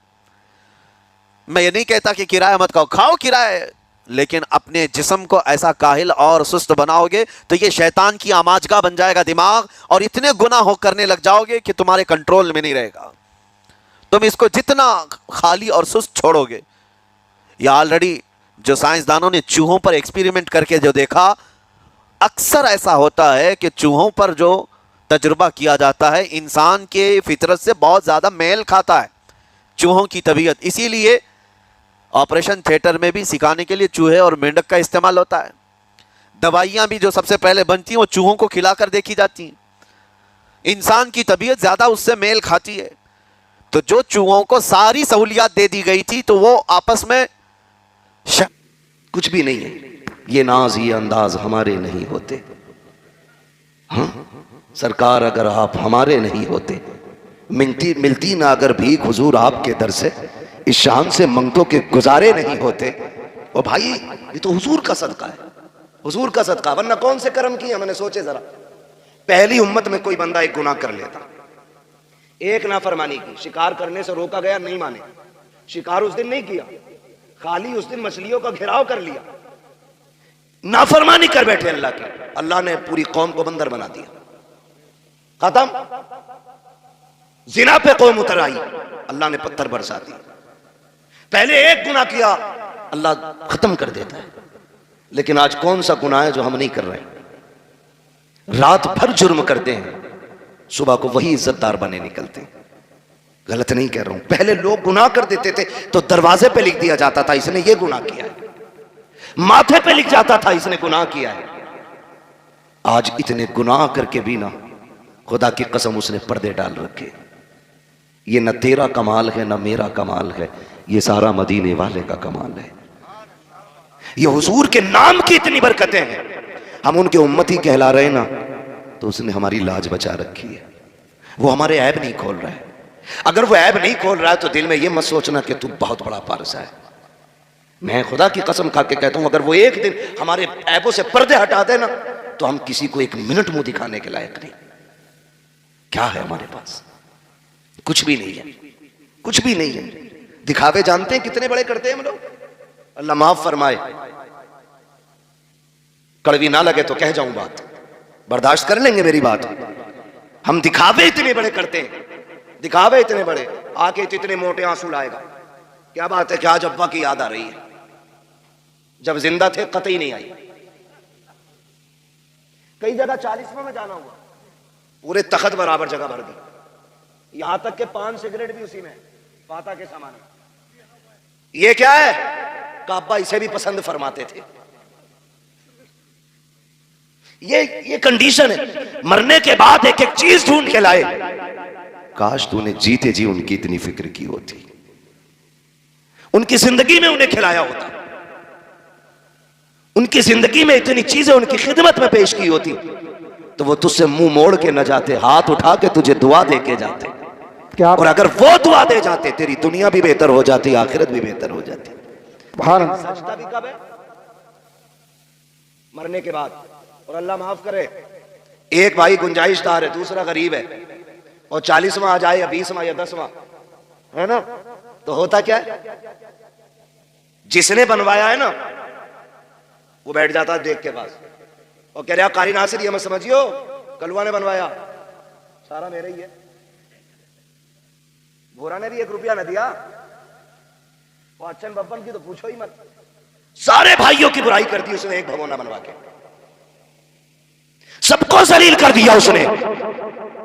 मैं ये नहीं कहता कि किराया मत खाओ, खाओ किराया, लेकिन अपने जिस्म को ऐसा काहिल और सुस्त बनाओगे तो ये शैतान की आमाजगा बन जाएगा दिमाग और इतने गुनाह हो करने लग जाओगे कि तुम्हारे कंट्रोल में नहीं रहेगा। तुम इसको जितना खाली और सुस्त छोड़ोगे, या ऑलरेडी जो साइंसदानों ने चूहों पर एक्सपेरिमेंट करके जो देखा, अक्सर ऐसा होता है कि चूहों पर जो तजुर्बा किया जाता है इंसान के फितरत से बहुत ज़्यादा मेल खाता है, चूहों की तबीयत। इसीलिए ऑपरेशन थिएटर में भी सिखाने के लिए चूहे और मेंढक का इस्तेमाल होता है। दवाइयां भी जो सबसे पहले बनती हैं वो चूहों को खिलाकर देखी जाती हैं। इंसान की तबीयत ज्यादा उससे मेल खाती है। तो जो चूहों को सारी सहूलियात दे दी गई थी तो वो आपस में कुछ भी नहीं है। ये नाज ये अंदाज हमारे नहीं होते। हाँ सरकार, अगर आप हमारे नहीं होते, मिलती ना अगर भीख हुजूर आपके दर से, इस शान से मंगतों के गुजारे नहीं होते। और भाई ये तो हुजूर का सदका है, हुजूर का सदका, वरना कौन से कर्म किए मैंने सोचे जरा। पहली उम्मत में कोई बंदा एक गुनाह कर लेता, एक नाफरमानी की, शिकार करने से रोका गया, नहीं माने, शिकार उस दिन नहीं किया, खाली उस दिन मछलियों का घेराव कर लिया, नाफरमानी कर बैठे अल्लाह की, अल्लाह ने पूरी कौम को बंदर बना दिया, खत्म। जिना पे कौम उतर आई, अल्लाह ने पत्थर बरसा दिए। पहले एक गुनाह किया, अल्लाह खत्म कर देता है। लेकिन आज कौन सा गुनाह है जो हम नहीं कर रहे हैं? रात भर जुर्म करते हैं, सुबह को वही इज्जतदार बने निकलते हैं। गलत नहीं कह रहा हूं। पहले लोग गुनाह कर देते थे तो दरवाजे पे लिख दिया जाता था इसने ये गुनाह किया है, माथे पे लिख जाता था इसने गुनाह किया है। आज इतने गुनाह करके भी ना, खुदा की कसम उसने पर्दे डाल रखे। ये न तेरा कमाल है न मेरा कमाल है, ये सारा मदीने वाले का कमाल है। ये हुजूर के नाम की इतनी बरकतें हैं, हम उनके उम्मती कहला रहे ना, तो उसने हमारी लाज बचा रखी है। वो हमारे ऐब नहीं खोल रहा है। अगर वो ऐब नहीं खोल रहा है तो दिल में ये मत सोचना कि तू बहुत बड़ा पारसा है। मैं खुदा की कसम खा के कहता हूं, अगर वो एक दिन हमारे ऐबों से पर्दे हटा दे ना, तो हम किसी को एक मिनट मुंह दिखाने के लायक नहीं। क्या है हमारे पास? कुछ भी नहीं है, कुछ भी नहीं है। दिखावे जानते हैं कितने बड़े करते हैं हम लोग। अल्लाह माफ फरमाए, कड़वी ना लगे तो कह जाऊं बात, बर्दाश्त कर लेंगे मेरी बात। हम दिखावे इतने बड़े करते हैं, दिखावे इतने बड़े, आके इतने मोटे आंसू लाएगा। क्या बात है कि आज अब्बा की याद आ रही है, जब जिंदा थे कतई नहीं आई। कई जगह 40वां में जाना हुआ, पूरे तख्त बराबर जगह भर दी, यहां तक के पान सिगरेट भी उसी में, पाता के सामान। ये क्या है? काबा इसे भी पसंद फरमाते थे। ये कंडीशन है। मरने के बाद एक एक चीज ढूंढ के लाए। काश तूने जीते जी उनकी इतनी फिक्र की होती, उनकी जिंदगी में उन्हें खिलाया होता, उनकी जिंदगी में इतनी चीजें उनकी खिदमत में पेश की होती, तो वो तुझसे मुंह मोड़ के न जाते, हाथ उठा के तुझे दुआ दे के जाते। क्या? और अगर वो दुआ दे जाते, तेरी दुनिया भी बेहतर हो जाती, आखिरत भी बेहतर हो जाती। सजदा भी कब है? मरने के बाद। और अल्लाह माफ करे, एक भाई गुंजाइशदार है, दूसरा गरीब है, और 40वां आ जाए या 20वां या 10वां, है ना, तो होता क्या है? जिसने बनवाया है ना, वो बैठ जाता है देख के पास और कह रहा कारी नासिर, ये मत समझियो कलवा ने बनवाया, सारा मेरा ही है, भोरा ने भी 1 रुपया न दिया, और अच्छन बब्बन की तो पूछो ही मत। सारे भाइयों की बुराई कर दी उसने एक भगोना बनवा के, सबको जलील कर दिया उसने।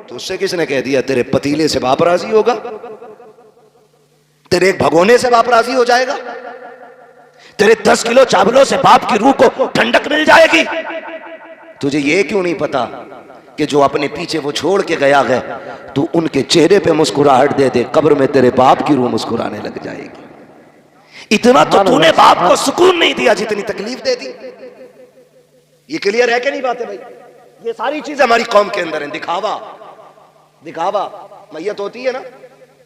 तो उससे किसने कह दिया तेरे पतीले से बाप राजी होगा, तेरे एक भगोने से बाप राजी हो जाएगा, तेरे 10 किलो चावलों से बाप की रूह को ठंडक मिल जाएगी? तुझे ये क्यों नहीं पता कि जो अपने पीछे वो छोड़ के गया है, तू उनके चेहरे पे मुस्कुराहट दे दे, कब्र में तेरे बाप की रूह मुस्कुराने लग जाएगी। इतना तो तूने बाप को सुकून नहीं दिया जितनी तकलीफ दे दी। ये क्लियर है कि नहीं बातें भाई? ये सारी चीजें हमारी कौम के अंदर है। दिखावा, दिखावा। मैयत होती है ना,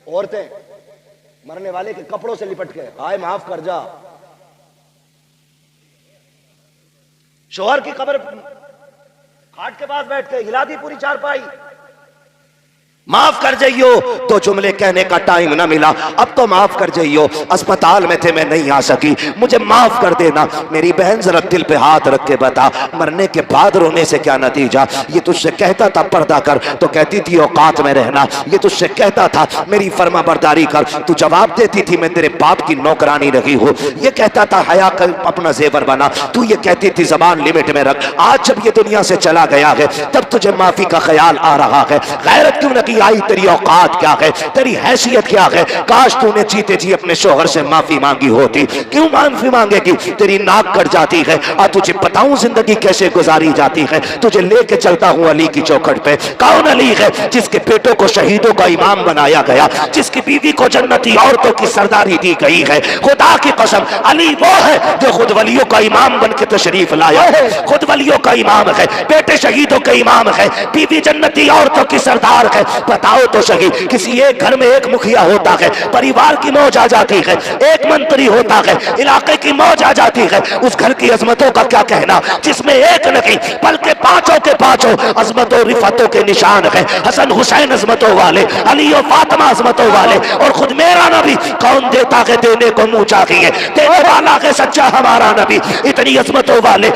औरतें मरने वाले के कपड़ों से लिपट के, हाय माफ कर जा। शोहर की कब्र खाट के पास बैठ के हिला दी पूरी चारपाई, माफ कर जाइयो, तो जुमले कहने का टाइम ना मिला, अब तो माफ कर जाइयो, अस्पताल में थे मैं नहीं आ सकी, मुझे माफ कर देना। मेरी बहन जरा दिल पे हाथ रख के बता, मरने के बाद रोने से क्या नतीजा? ये तुझसे कहता था पर्दा कर, तो कहती थी औकात में रहना। ये तुझसे कहता था मेरी फर्मा बरदारी कर, तू जवाब देती थी मैं तेरे बाप की नौकरानी रही हूँ। ये कहता था हया कर अपना जेवर बना, तू ये कहती थी जबान लिमिट में रख। आज जब ये दुनिया से चला गया है, तब तुझे माफी का ख्याल आ रहा है। गैरत क्यों न नहीं आई तेरी औकात क्या है, तेरी हैसियत क्या है। काश तूने जीते जी अपने शोहर से माफी मांगी होती। क्यों माफी मांगेगी, तेरी नाक कट जाती है। और तुझे बताऊं जिंदगी कैसे गुजारी जाती है, तुझे लेके चलता हूं अली की चौखट पे। कौन अली है जिसके बेटों को शहीदों का इमाम बनाया गया, जिसकी बीवी को जन्नती औरतों की सरदारी दी गई है। खुदा की कसम अली वो है जो खुद वलियों का इमाम बन के तशरीफ लाया है, खुद वलियों का इमाम है, बेटे शहीदों के इमाम है, बीवी जन्नती औरतों की सरदार है। बताओ तो सही, किसी एक घर में एक मुखिया होता है, परिवार की मौज आ जाती है, एक मंत्री होता है, इलाके की मौज आ जाती है। उस घर की अजमतों का क्या कहना जिसमें एक नहीं बल्कि पांचों के पांचों अजमतों रिफतों के निशान है। हसन हुसैन अजमतों वाले, अली और फातिमा अजमतों वाले, और खुद मेरा नबी कौन देता है देने को मुंह चाहिए, देने वाला है सच्चा हमारा नबी। इतनी अजमतों वाले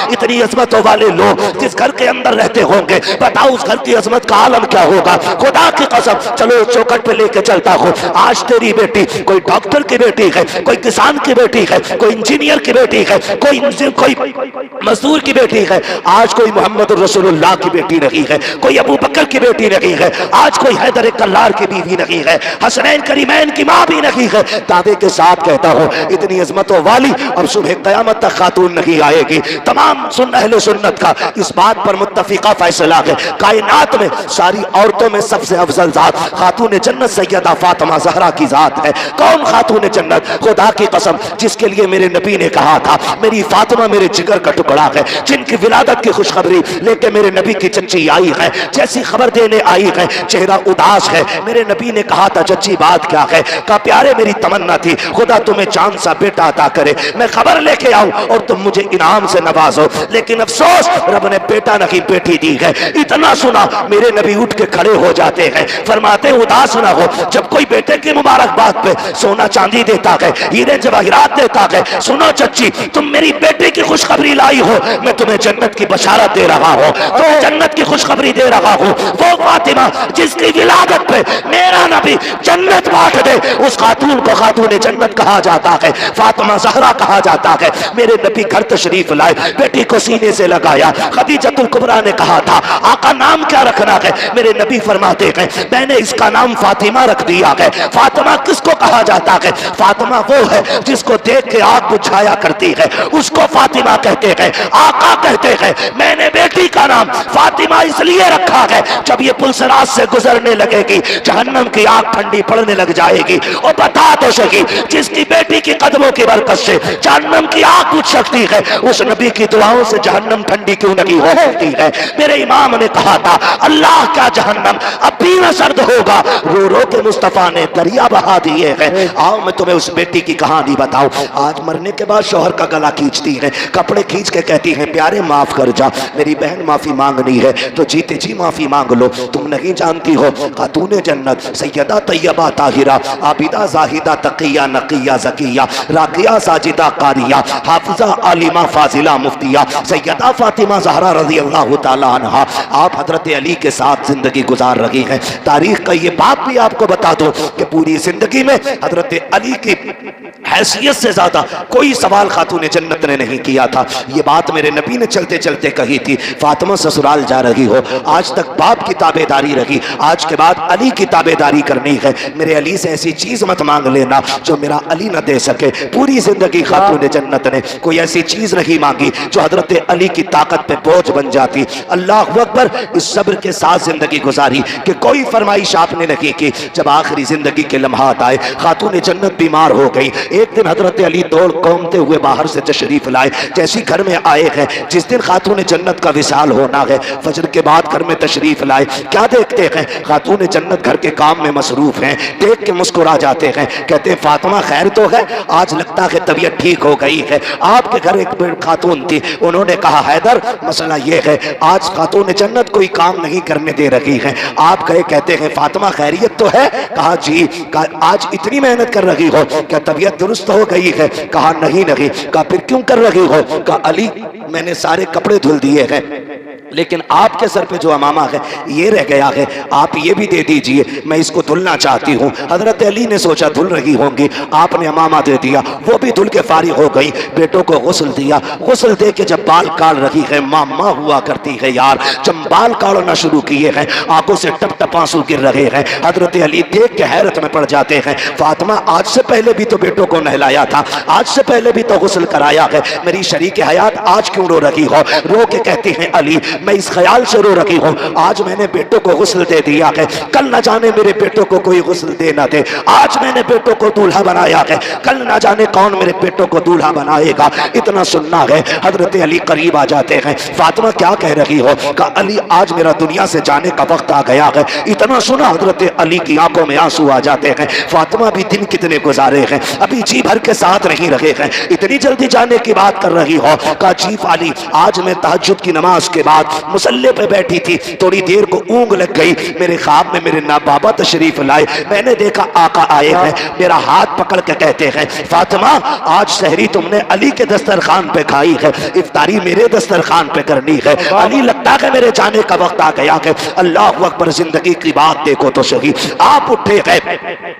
इतनी अजमतों वाले लोग जिस घर के अंदर रहते होंगे, बताओ उस घर की अजमत का आलम क्या होगा। खुदा की कसम चलो चौकट पे लेके चलता हूँ। आज तेरी बेटी कोई डॉक्टर की बेटी है, कोई किसान की बेटी है, कोई इंजीनियर की बेटी है, कोई मजदूर की बेटी है। आज कोई मोहम्मद रसूलुल्लाह की बेटी नहीं है, कोई अबू बकर की बेटी नहीं है, आज कोई हैदर कल्लार की बीवी नहीं है, हसनैन करीमैन की माँ भी नहीं है। दावे के साथ कहता हूँ इतनी अजमतों वाली अब सुबह कयामत तक खातून नहीं आएगी। तमाम अहले सुन्नत का इस बात पर मुत्तफिका फैसला है, कायनात में सारी औरतों में सबसे अफजल जात खातून जन्नत सैयदा फातिमा ज़हरा की जात है। कौन खातून जन्नत, खुदा की कसम जिसके लिए मेरे नबी ने कहा था मेरी फातिमा मेरे जिगर का टुकड़ा है, जिनकी विलादत की खुशखबरी लेके मेरे नबी की चच्ची आई है, जैसी खबर देने आई है चेहरा उदास है। मेरे नबी ने कहा था चच्ची बात क्या है, कहा प्यारे मेरी तमन्ना थी खुदा तुम्हें चांद सा बेटा अता करे, मैं खबर लेके आऊं और तुम मुझे इनाम से नवाजो। लेकिन अफसोस रब ने बेटा नहीं बेटी दी है। इतना सुना मेरे नबी उठ के खड़े हो जाते हैं, फरमाते उदास ना हो, जब कोई बेटे की मुबारकबाद पे सोना चांदी देता है, हीरे जवाहिरात देता है, सुनो चच्ची तुम मेरी बेटे की खुशखबरी लाई हो, मैं तुम्हें जन्नत की बशारत दे रहा हूँ, तुम्हें जन्नत की खुशखबरी दे रहा हूँ। वो फातिमा जिसकी विलादत पे मेरा नबी जन्नत बांट दे, उस खातून को खातून जन्नत कहा जाता है, फातिमा ज़हरा कहा जाता है। मेरे नबी घर तशरीफ लाए, बेटी को सीने से लगाया। खदीजतुल कुबरा ने कहा था आका नाम क्या रखना है, मेरे नबी फरमाते हैं मैंने इसका नाम फातिमा रख दिया है। फातिमा किसको कहा जाता है, फातिमा वो है जिसको देख के आग बुझाया करती है, उसको फातिमा कहते हैं। आका कहते हैं मैंने बेटी का नाम फातिमा इसलिए रखा है जब ये पुलसराज से गुजरने लगेगी जहन्नम की आग ठंडी पड़ने लग जाएगी। और बता तो सही जिसकी बेटी की कदमों की बरकत से जहन्नम की आग बुझ सकती है, उस नबी की दुआओं से जहन्नम ठंडी क्यों नहीं हो सकती है। मेरे इमाम ने कहा था अल्लाह का जहन्नम अब भी न सर्द होगा, रो रो के मुस्तफा ने दरिया बहा दिए हैं। आओ मैं तुम्हें उस बेटी की कहानी बताऊं। आज मरने के बाद शौहर का गला खींचती है, कपड़े खींच के कहती है प्यारे माफ कर जा, मेरी बहन माफी मांगनी है तो जीते जी माफी मांग लो। तुम नहीं जानती हो खातून जन्नत सैयदा तैयबा ताहिरा आबिदा जाहिदा तकिया नकिया जकिया राकिया साजिदा कारिया हाफिजा आलिमा फाजिला मुफ्तिया सैयदा फातिमा ज़हरा रज़ी अल्लाह तआला अन्हा आप हजरत अली के साथ जिंदगी गुजार रही हैं। तारीख का ये बात भी आपको बता दो कि पूरी जिंदगी में हजरत अली की हैसियत से ज्यादा कोई सवाल खातून जन्नत ने नहीं किया था। ये बात मेरे नबी ने चलते चलते कही थी, फातिमा ससुराल जा रही हो, आज तक बाप की ताबेदारी रही, आज के बाद अली की ताबेदारी करनी है। मेरे अली से ऐसी चीज मत मांग लेना जो मेरा अली न दे सके। पूरी जिंदगी खातून जन्नत ने कोई ऐसी चीज नहीं मांगी जो हजरत अली की ताकत पे बोझ बन जाती। अल्लाह अकबर, इस सब्र के साथ जिंदगी गुजारी कि कोई फरमाइश आपने नहीं की। जब आखिरी जिंदगी के लम्हात आए, खातून जन्नत बीमार हो गई। एक दिन हजरत अली दौड़ कौमते हुए बाहर से तशरीफ लाए। जैसी घर में आए हैं, जिस दिन खातून जन्नत का विसाल होना है, फजर के बाद घर में तशरीफ लाए। क्या देखते हैं, खातून जन्नत घर के काम में मसरूफ हैं। देख के मुस्कुरा जाते हैं, कहते हैं फातिमा खैर तो है, आज लगता है तबीयत ठीक हो गई है। आपके घर एक खातून थी, उन्होंने कहा हैदर मसला ये है आज खातून जन्नत कोई काम नहीं करने दे रही है। आप गए, कहते हैं फातिमा खैरियत तो है? कहा जी। कहा आज इतनी मेहनत कर रही हो, क्या तबीयत दुरुस्त हो गई है? कहा नहीं नहीं। कहा फिर क्यों कर रही हो? कहा अली मैंने सारे कपड़े धुल दिए हैं, लेकिन आपके सर पे जो अमामा है ये रह गया है, आप ये भी दे दीजिए, मैं इसको धुलना चाहती हूँ। हजरत अली ने सोचा धुल रही होंगी, आपने अमामा दे दिया, वो भी धुल के फारिग हो गई। बेटों को गुस्ल दिया, गुस्ल दे के जब बाल काट रही है, मामा हुआ करती है यार, जब बाल काटना शुरू किए हैं आंखों से टप टप आंसू गिर रहे हैं। हजरत अली देख के हैरत में पड़ जाते हैं, फातिमा आज से पहले भी तो बेटों को नहलाया था, आज से पहले भी तो गुस्ल कराया है, मेरी शरीक हयात आज क्यों रो रही हो? रो के कहती हैं अली मैं इस ख्याल से रो रही हूँ, आज मैंने बेटों को गुस्ल दे दिया है, कल न जाने मेरे बेटों को कोई गुस्ल दे ना दे। आज मैंने बेटों को दूल्हा बनाया है, कल न जाने कौन मेरे बेटों को दूल्हा बनाएगा। इतना सुनना है। हजरत अली करीब आ जाते हैं, फातिमा क्या कह रही हो? कहा अली आज मेरा दुनिया से जाने का वक्त आ गया है। इतना सुना हजरत अली की आंखों में आंसू आ जाते हैं। फातिमा भी दिन कितने गुजारे हैं, अभी जी भर के साथ नहीं रहे हैं, इतनी जल्दी जाने की बात कर रही हो? कहा चीफ अली आज मैं तहज्जुद की नमाज के बाद मुसल्ले पे बैठी थी, थोड़ी देर को ऊँग लग गई, मेरे ख्वाब में मेरे ना बाबा तशरीफ लाए, मैंने देखा आका आए हैं, मेरा हाथ पकड़ के कहते हैं फातिमा आज सहरी तुमने अली के दस्तरखान पे खाई है, इफ्तारी मेरे दस्तरखान पे करनी है। अली लगता है मेरे जाने का वक्त आ गया है। अल्लाह अकबर, जिंदगी की बात देखो तो सही। आप उठे गए,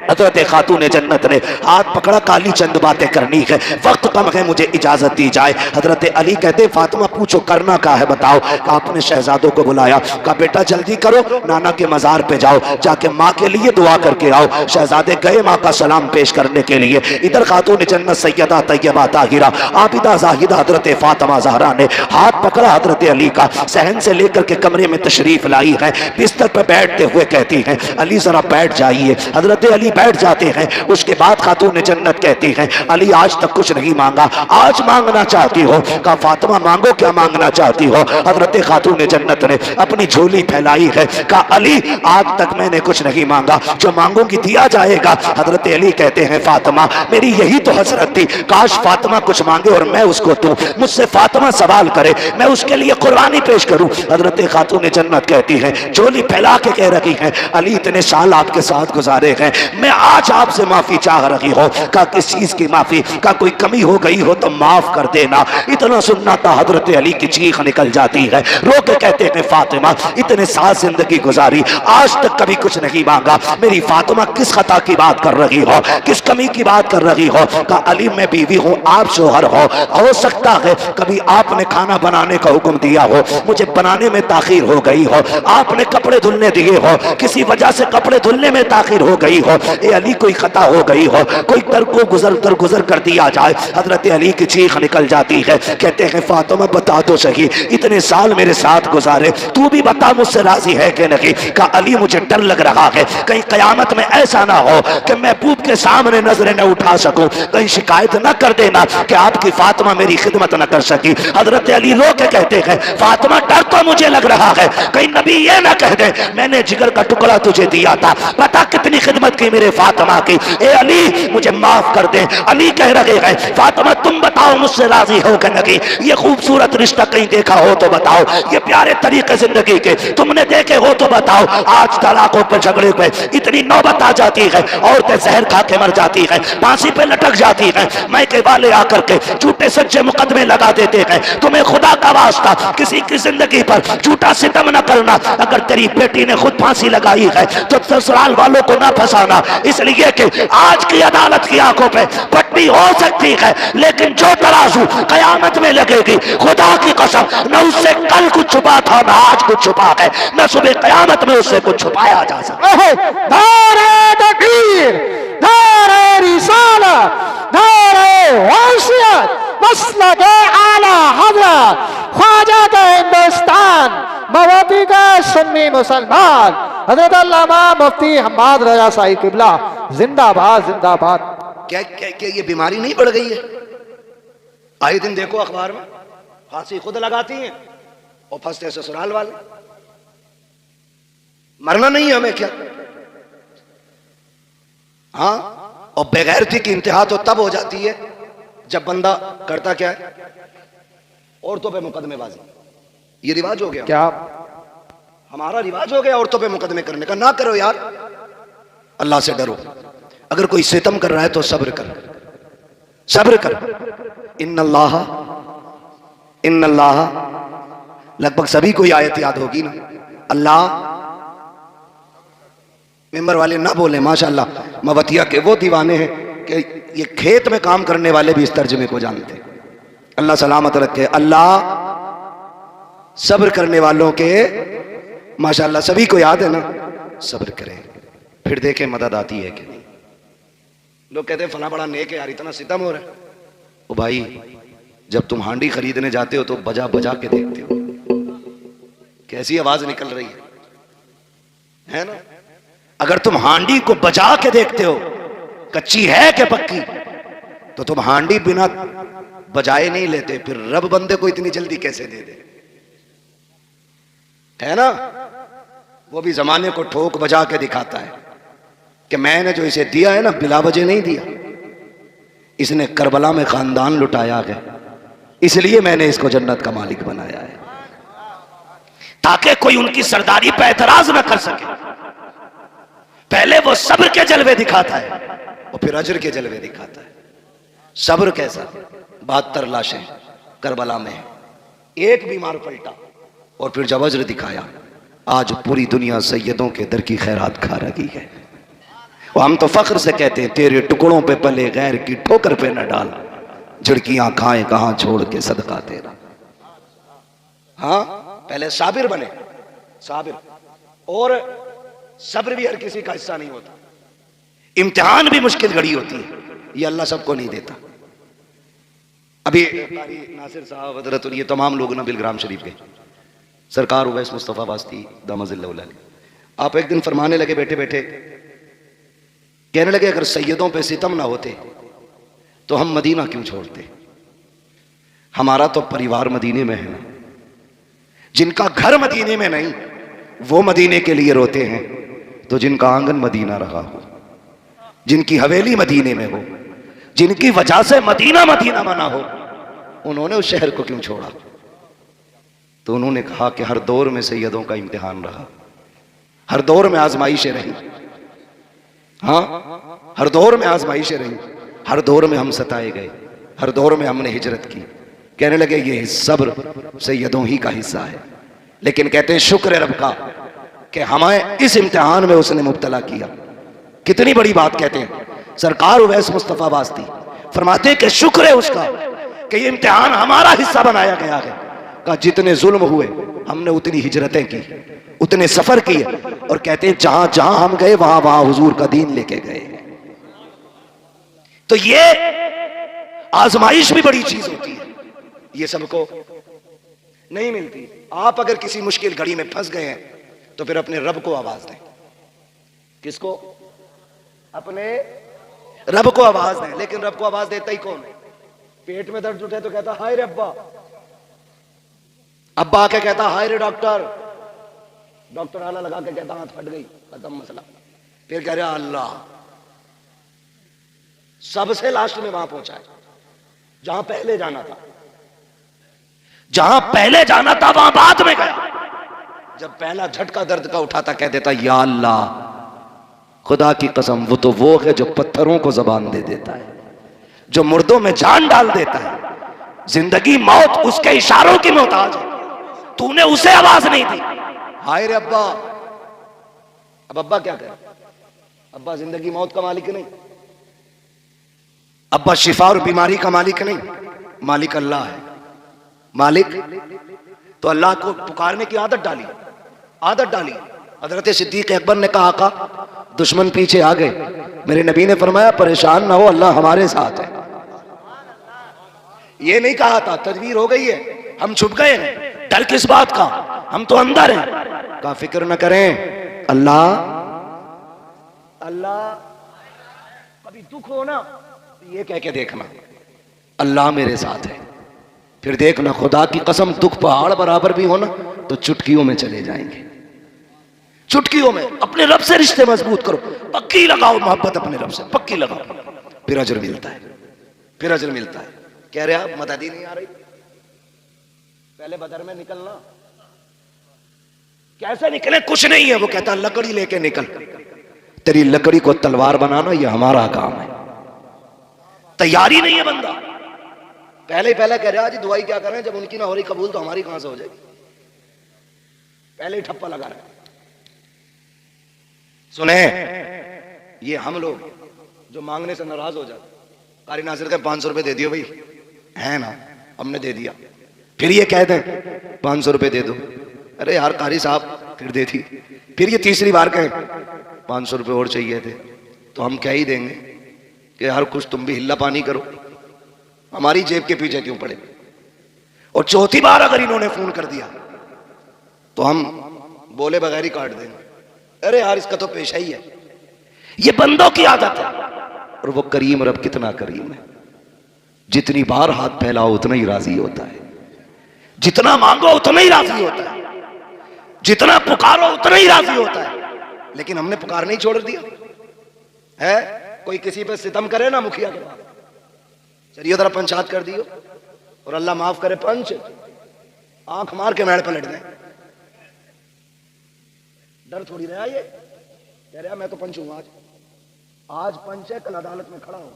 हजरत खातून जन्नत ने हाथ पकड़ा, काली चंद बातें करनी है, वक्त कम है, मुझे इजाजत दी जाए। हजरत अली कहते फातिमा पूछो करना क्या है बताओ? आपने शहजादों को बुलाया, कहा बेटा जल्दी करो, नाना के मजार पे जाओ, जाके माँ के लिए दुआ करके आओ। शहजादे गए माँ का सलाम पेश करने के लिए। इधर खातून जन्नत सैयदा तैयबा ताहिरा आबिदा जाहिदा हजरत फातिमा ज़हरा ने हाथ पकड़ा हजरत अली का, सहन से लेकर के कमरे में तशरीफ लाई है, बिस्तर पर बैठते हुए कहती हैं अली जरा बैठ जाइए। हजरत अली बैठ जाते हैं। उसके बाद खातून जन्नत कहती हैं अली आज तक कुछ नहीं मांगा, आज मांगना चाहती हो? कहा फातिमा मांगो, क्या मांगना चाहती हो? हजरत खातून जन्नत ने अपनी झोली फैलाई है, कहा अली आज तक मैंने कुछ नहीं मांगा, जो मांगूंगी दिया जाएगा। हजरत अली कहते हैं फातिमा मेरी यही तो हसरत थी, काश फातिमा कुछ मांगे और मैं उसको दूं, मुझसे फातिमा सवाल करे, मैं उसके लिए कुर्बानी पेश करूं। हजरत खातून जन्नत कहती हैं झोली फैला के कह रही हैं अली इतने साल आपके साथ गुजारे हैं, मैं आज आपसे माफी चाह रही हूं। का किस चीज की माफी? का कोई कमी हो गई हो तो माफ कर देना। इतना सुनना था हजरत अली की चीख निकल जाती है, रो के कहते हैं फातिमा इतने साल जिंदगी गुजारी, आज तक कभी कुछ नहीं मांगा, मेरी फातिमा किस खता की बात कर रही हो, किस कमी की बात कर रही हो? कहा अली मैं बीवी हूँ, आप शोहर हो सकता है कभी आपने खाना बनाने का हुक्म दिया हो, मुझे बनाने में ताखीर हो गई हो, आपने कपड़े धुलने दिए हो, किसी वजह से कपड़े धुलने में ताखीर हो गई हो, ए अली कोई खता हो गई हो, कोई दर को गुजर कर दिया जाए। हजरत अली की चीख निकल जाती है, कहते हैं फातिमा बता तो सही, इतने साल मेरे साथ गुजारे, तू भी बता मुझसे राजी है कि नहीं? कहा अली मुझे डर लग रहा है कहीं कयामत में ऐसा ना हो कि महबूब के सामने नजरें न उठा सकूं, कहीं शिकायत न कर देना कि आपकी फातिमा मेरी खिदमत न कर सकी। हजरत अली रो के कहते हैं फातिमा डर तो मुझे लग रहा है कहीं नबी ये ना कह दे मैंने जिगर का टुकड़ा तुझे दिया था, पता कितनी खिदमत की मेरे फातिमा की, ए अली मुझे माफ कर दे। अली कह रहे हैं फातिमा तुम बताओ मुझसे राजी हो कि नहीं? ये खूबसूरत रिश्ता कहीं देखा हो तो बताओ, ये प्यारे तरीके जिंदगी के तुमने देखे हो तो बताओ। आज तलाकों पर झगड़े पे इतनी नौबत आ जाती है, औरतें जहर खा के मर जाती हैं, फांसी पे लटक जाती हैं, मैके वाले आकर के झूठे सच्चे मुकदमे लगा देते हैं। तुम्हें खुदा का वास्ता किसी की जिंदगी पर झूठा सितम न करना, अगर तेरी बेटी ने खुद फांसी लगाई है तो ससुराल वालों को ना फंसाना, इसलिए कि आज की अदालत की आंखों पे पट्टी हो सकती है लेकिन जो तराजू कयामत में लगेगी खुदा की कसम न उससे कल कुछ छुपा था न आज कुछ छुपा है, न सुबह कयामत में उससे कुछ छुपाया जा सकता है। नारे तकबीर, नारे रिसाला, नारे वसीयत, मसलक आला हज़रत ख्वाजा का हिंदुस्तान, मवाती का सुन्नी मुसलमान, हजरत अल्लामा मुफ्ती हम्माद रजा साहिब किबला जिंदाबाद जिंदाबाद। क्या क्या क्या ये बीमारी नहीं बढ़ गई है? आए दिन देखो अखबार में फांसी खुद लगाती हैं और फंसते ससुराल वाले। मरना नहीं है हमें क्या? हाँ, और बेगैरती की इंतहा तो तब हो जाती है जब बंदा करता क्या है, औरतों पे मुकदमेबाजी। ये रिवाज हो गया, क्या हमारा रिवाज हो गया औरतों पे मुकदमे करने का। ना करो यार, अल्लाह से डरो। अगर कोई सितम कर रहा है तो सब्र कर, सब्र कर। इन्नल्लाह लगभग सभी को आयत याद होगी ना। अल्लाह, मेंबर वाले ना बोले माशाल्लाह, मवतिया के वो दीवाने हैं कि ये खेत में काम करने वाले भी इस तर्जुमे को जानते हैं। अल्लाह सलामत रखे। अल्लाह सब्र करने वालों के, माशाल्लाह सभी को याद है ना, सब्र करें फिर देखें मदद आती है कि नहीं। लोग कहते हैं फला बड़ा नेक है यार, इतना सितम हो रहा है। ओ भाई, जब तुम हांडी खरीदने जाते हो तो बजा बजा के देखते हो कैसी आवाज निकल रही है ना। अगर तुम हांडी को बजा के देखते हो कच्ची है कि पक्की, तो तुम हांडी बिना बजाए नहीं लेते, फिर रब बंदे को इतनी जल्दी कैसे दे दे, है ना। वो भी जमाने को ठोक बजा के दिखाता है कि मैंने जो इसे दिया है ना, बिला वजह नहीं दिया, इसने करबला में खानदान लुटाया है, इसलिए मैंने इसको जन्नत का मालिक बनाया है, ताकि कोई उनकी सरदारी पर एतराज ना कर सके। पहले वो सब्र के जलवे दिखाता है और फिर अजर के जलवे दिखाता है। सब्र कैसा, 72 लाशें करबला में है, एक बीमार पलटा और फिर जब अजर दिखाया, आज पूरी दुनिया सैयदों के दर की खैरात खा रही है। और हम तो फख्र से कहते हैं, तेरे टुकड़ों पे पले गैर की ठोकर पे न डाल, झिड़कियां खाएं कहां छोड़ के सदका तेरा। हाँ, पहले साबिर बने, साबिर। और सब्र भी हर किसी का हिस्सा नहीं होता, इम्तिहान भी मुश्किल घड़ी होती है, ये अल्लाह सबको नहीं देता। अभी नासिर साहब, हजरत और ये तमाम लोग ना बिलग्राम शरीफ गए, सरकार उवैस मुस्तफ़ा वास्ती दामजिल्लाह, आप एक दिन फरमाने लगे बैठे बैठे, कहने लगे अगर सैयदों पे सितम ना होते तो हम मदीना क्यों छोड़ते। हमारा तो परिवार मदीने में है ना, जिनका घर मदीने में नहीं वो मदीने के लिए रोते हैं, तो जिनका आंगन मदीना रहा हो, जिनकी हवेली मदीने में हो, जिनकी वजह से मदीना मदीना बना हो, उन्होंने उस शहर को क्यों छोड़ा। तो उन्होंने कहा कि हर दौर में सैयदों का इम्तिहान रहा, हर दौर में आजमाइशें रही। हाँ, हर दौर में आजमाइशें रही, हर दौर में हम सताए गए, हर दौर में हमने हिजरत की। कहने लगे ये सब्र सैयदों ही का हिस्सा है, लेकिन कहते हैं शुक्र रब का कि हमें इस इम्तिहान में उसने मुब्तला किया। कितनी बड़ी बात कहते हैं सरकार उवैस मुस्तफ़ा वास्ती, फरमाते कि शुक्र है उसका कि ये इम्तिहान हमारा हिस्सा बनाया गया है। का जितने जुल्म हुए हमने उतनी हिजरतें की, उतने सफर किए, और कहते हैं जहां जहां हम गए वहां वहां हुजूर का दीन लेके गए। तो ये आजमाइश भी बड़ी चीज होती है, ये सबको नहीं मिलती। आप अगर किसी मुश्किल घड़ी में फंस गए हैं तो फिर अपने रब को आवाज दें। किसको? अपने रब को आवाज दें। लेकिन रब को आवाज देता ही कौन है? पेट में दर्द उठे तो कहता हाय रे अब्बा, अब्बा आके कहता हाय रे डॉक्टर, डॉक्टर आला लगा के कहता हाथ फट गई, खत्म मसला। फिर कह रहा अल्लाह, सबसे लास्ट में वहां पहुंचा है जहां पहले जाना था, जहां पहले जाना था वहां बाद में गया। जब पहला झटका दर्द का उठाता कह देता या अल्लाह, खुदा की कसम वो है जो पत्थरों को जबान दे देता है, जो मुर्दों में जान डाल देता है। जिंदगी मौत उसके इशारों की मोहताज है, तूने उसे आवाज नहीं दी। हाय रे अब्बा। अब अब्बा क्या करे? अब्बा जिंदगी मौत का मालिक नहीं, अब्बा शिफा और बीमारी का मालिक नहीं, मालिक अल्लाह है। मालिक तो अल्लाह को पुकारने की आदत डाली, आदत डाली। हजरत सिद्दीक अकबर ने कहा आका दुश्मन पीछे आ गए, मेरे नबी ने फरमाया परेशान ना हो, अल्लाह हमारे साथ है। ये नहीं कहा था तदबीर हो गई है, हम छुप गए हैं, डर किस बात का, हम तो अंदर हैं। कहा फिक्र न करें, अल्लाह अल्लाह। कभी दुख हो ना ये कह के देखना अल्लाह मेरे साथ है, फिर देखना खुदा की कसम दुख पहाड़ बराबर भी हो ना तो चुटकियों में चले जाएंगे। चुटकियों में अपने रब से रिश्ते मजबूत करो, पक्की लगाओ मोहब्बत अपने रब से, पक्की लगाओ, फिर अजर मिलता है, फिर अजर मिलता है। कह रहे आप मदद ही नहीं आ रही, पहले बदर में निकलना। कैसे निकले? कुछ नहीं है। वो कहता लकड़ी लेके निकल, तेरी लकड़ी को तलवार बनाना ये हमारा काम है। तैयारी नहीं है बंदा, पहले ही पहले कह रहा जी दुआई क्या करें, जब उनकी ना हो रही कबूल तो हमारी कहां से हो जाएगी। पहले ही ठप्पा लगा रहा है। सुने, ये हम लोग जो मांगने से नाराज हो जाते, कारी नासिर के 500 रुपए दे दियो भाई, है ना, हमने दे दिया, फिर ये कह दें 500 रुपए दे दो, अरे यार कारी साहब फिर दे दी, फिर ये तीसरी बार कहें 500 रुपए और चाहिए थे, तो हम क्या ही देंगे कि यार कुछ तुम भी हिल्ला पानी करो, हमारी जेब के पीछे क्यों पड़े। और चौथी बार अगर इन्होंने फोन कर दिया तो हम बोले बगैर ही काट देंगे, अरे यार इसका तो पेशा ही है। ये बंदों की आदत है। और वो करीम रब कितना करीम है, जितनी बार हाथ फैलाओ उतना ही राजी होता है, जितना मांगो उतना ही राजी होता है, जितना पुकारो उतना ही राजी होता है। लेकिन हमने पुकारना ही छोड़ दिया है। कोई किसी पे सितम करे ना मुखिया के पास, चलिए जरा पंचायत कर दियो, और अल्लाह माफ करे पंच आंख मार के मेड़ पलट दें, डर थोड़ी रहा, ये कह रहा मैं तो पंच हूं, आज पंच है, कल अदालत में खड़ा हूं,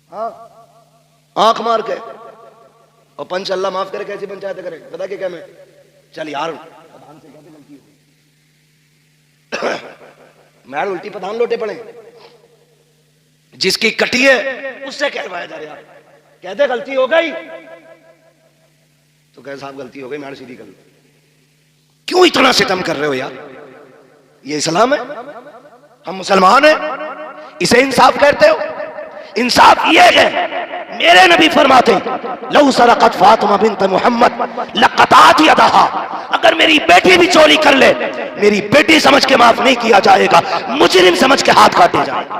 हाँ आंख मार के। और पंच अल्लाह माफ करे कैसी पंचायत करे, पता क्या मैं, चल यार प्रधान से कहते गलती हो मैं उल्टी प्रधान लोटे पड़े, जिसकी कटी है उससे कहवाया जा रहा, कहते गलती हो गई तो कहे साहब गलती हो गई, मैं सीधी कर लो। क्यों इतना सितम कर रहे हो यार, ये इस्लाम है, हम मुसलमान हैं, इसे इंसाफ कहते हो। इंसाफ ये है, मेरे नबी फरमाते लौ सरकत फातिमा बिन्त मोहम्मद लक़तात यदहा, अगर मेरी बेटी भी चोरी कर ले, मेरी बेटी समझ के माफ नहीं किया जाएगा, मुजरिम समझ के हाथ काटे जाएगा।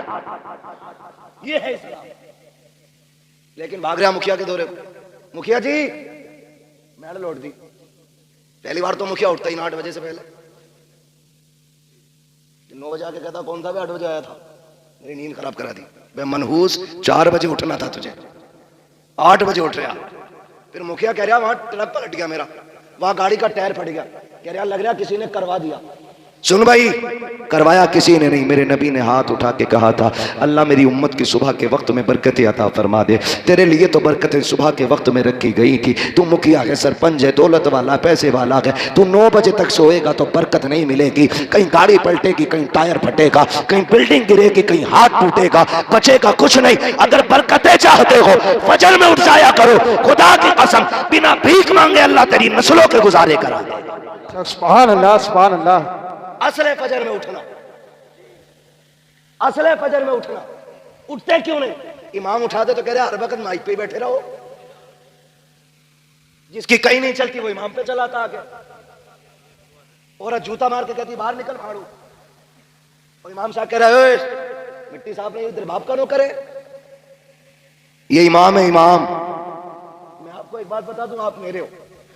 ये है इस्लाम। लेकिन भाग रहा मुखिया के दौरे को, मुखिया जी मैडल लौट दी, पहली बार तो मुखिया उठता ही ना 8 बजे से पहले, 9 बजे आके कहता कौन सा भी 8 बजे आया था, मेरी नींद खराब करा दी, मैं मनहूस 4 बजे उठना था तुझे, 8 बजे उठ रहा। फिर मुखिया कह रहा वहां ट्रक पलट गया मेरा, वहां गाड़ी का टायर फट गया, कह रहा लग रहा किसी ने करवा दिया। सुन भाई, करवाया किसी ने नहीं, मेरे नबी ने हाथ उठा के कहा था अल्लाह मेरी उम्मत की सुबह के वक्त में बरकतें अता फरमा दे, तेरे लिए तो बरकतें सुबह के वक्त में रखी गई थी, तू मुखिया है, सरपंच है, दौलत वाला, पैसे वाला है, तू 9 बजे तक सोएगा तो बरकत नहीं मिलेगी, कहीं गाड़ी पलटेगी, कहीं टायर फटेगा, कहीं बिल्डिंग गिरेगी, कहीं हाथ टूटेगा, बचेगा कुछ नहीं। अगर बरकतें चाहते हो फजर में उठ जाया करो, खुदा की कसम बिना भीख मांगे अल्लाह तेरी नस्लों के गुजारे करा दे। सुभान अल्लाह, सुभान अल्लाह। असले फजर में उठना, असले फजर में उठना, उठते क्यों नहीं? इमाम उठाते तो कह रहे हर वक्त माइक पे ही बैठे रहो, जिसकी कहीं नहीं चलती वो इमाम पे चलाता आके, औरत जूता मार के कहती बाहर निकल फाड़ू, और इमाम साहब कह रहे मिट्टी साहब ने इधर बाप का नो करे, ये इमाम है इमाम। मैं आपको एक बात बता दूं, आप मेरे हो,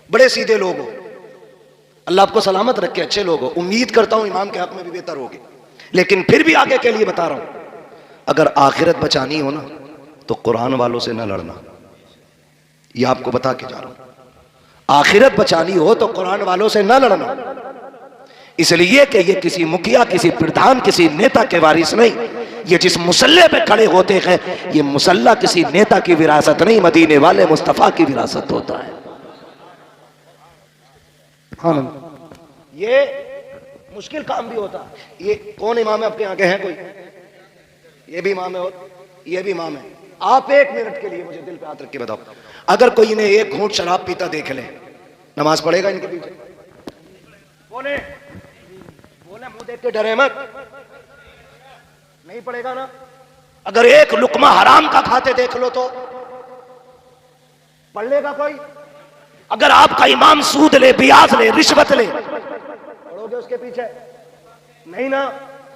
बड़े सीधे लोग हो, अल्लाह आपको सलामत रखे, अच्छे लोग हो, उम्मीद करता हूं इमाम के हक में भी बेहतर होगे। लेकिन फिर भी आगे के लिए बता रहा हूं, अगर आखिरत बचानी हो ना तो कुरान वालों से ना लड़ना, ये आपको बता के जा रहा हूं। आखिरत बचानी हो तो कुरान वालों से ना लड़ना, इसलिए कि ये किसी मुखिया, किसी प्रधान, किसी नेता के वारिस नहीं, ये जिस मुसल्ले पे खड़े होते हैं ये मुसल्ला किसी नेता की विरासत नहीं, मदीने वाले मुस्तफा की विरासत होता है। ये मुश्किल काम भी होता है। ये कौन इमाम है आपके आगे है कोई? ये भी इमाम है और ये भी इमाम है। आप 1 मिनट के लिए मुझे दिल पे हाथ रख के बताओ, अगर कोई इन्हें 1 घूंट शराब पीता देख ले, नमाज पढ़ेगा इनके पीछे? बोले बोले मुंह देख के डरे मत, नहीं पड़ेगा ना। अगर 1 लुकमा हराम का खाते देख लो तो पढ़ लेगा कोई? अगर आपका इमाम सूद ले, ब्याज ले, रिश्वत ले, पढ़ोगे उसके पीछे? नहीं ना,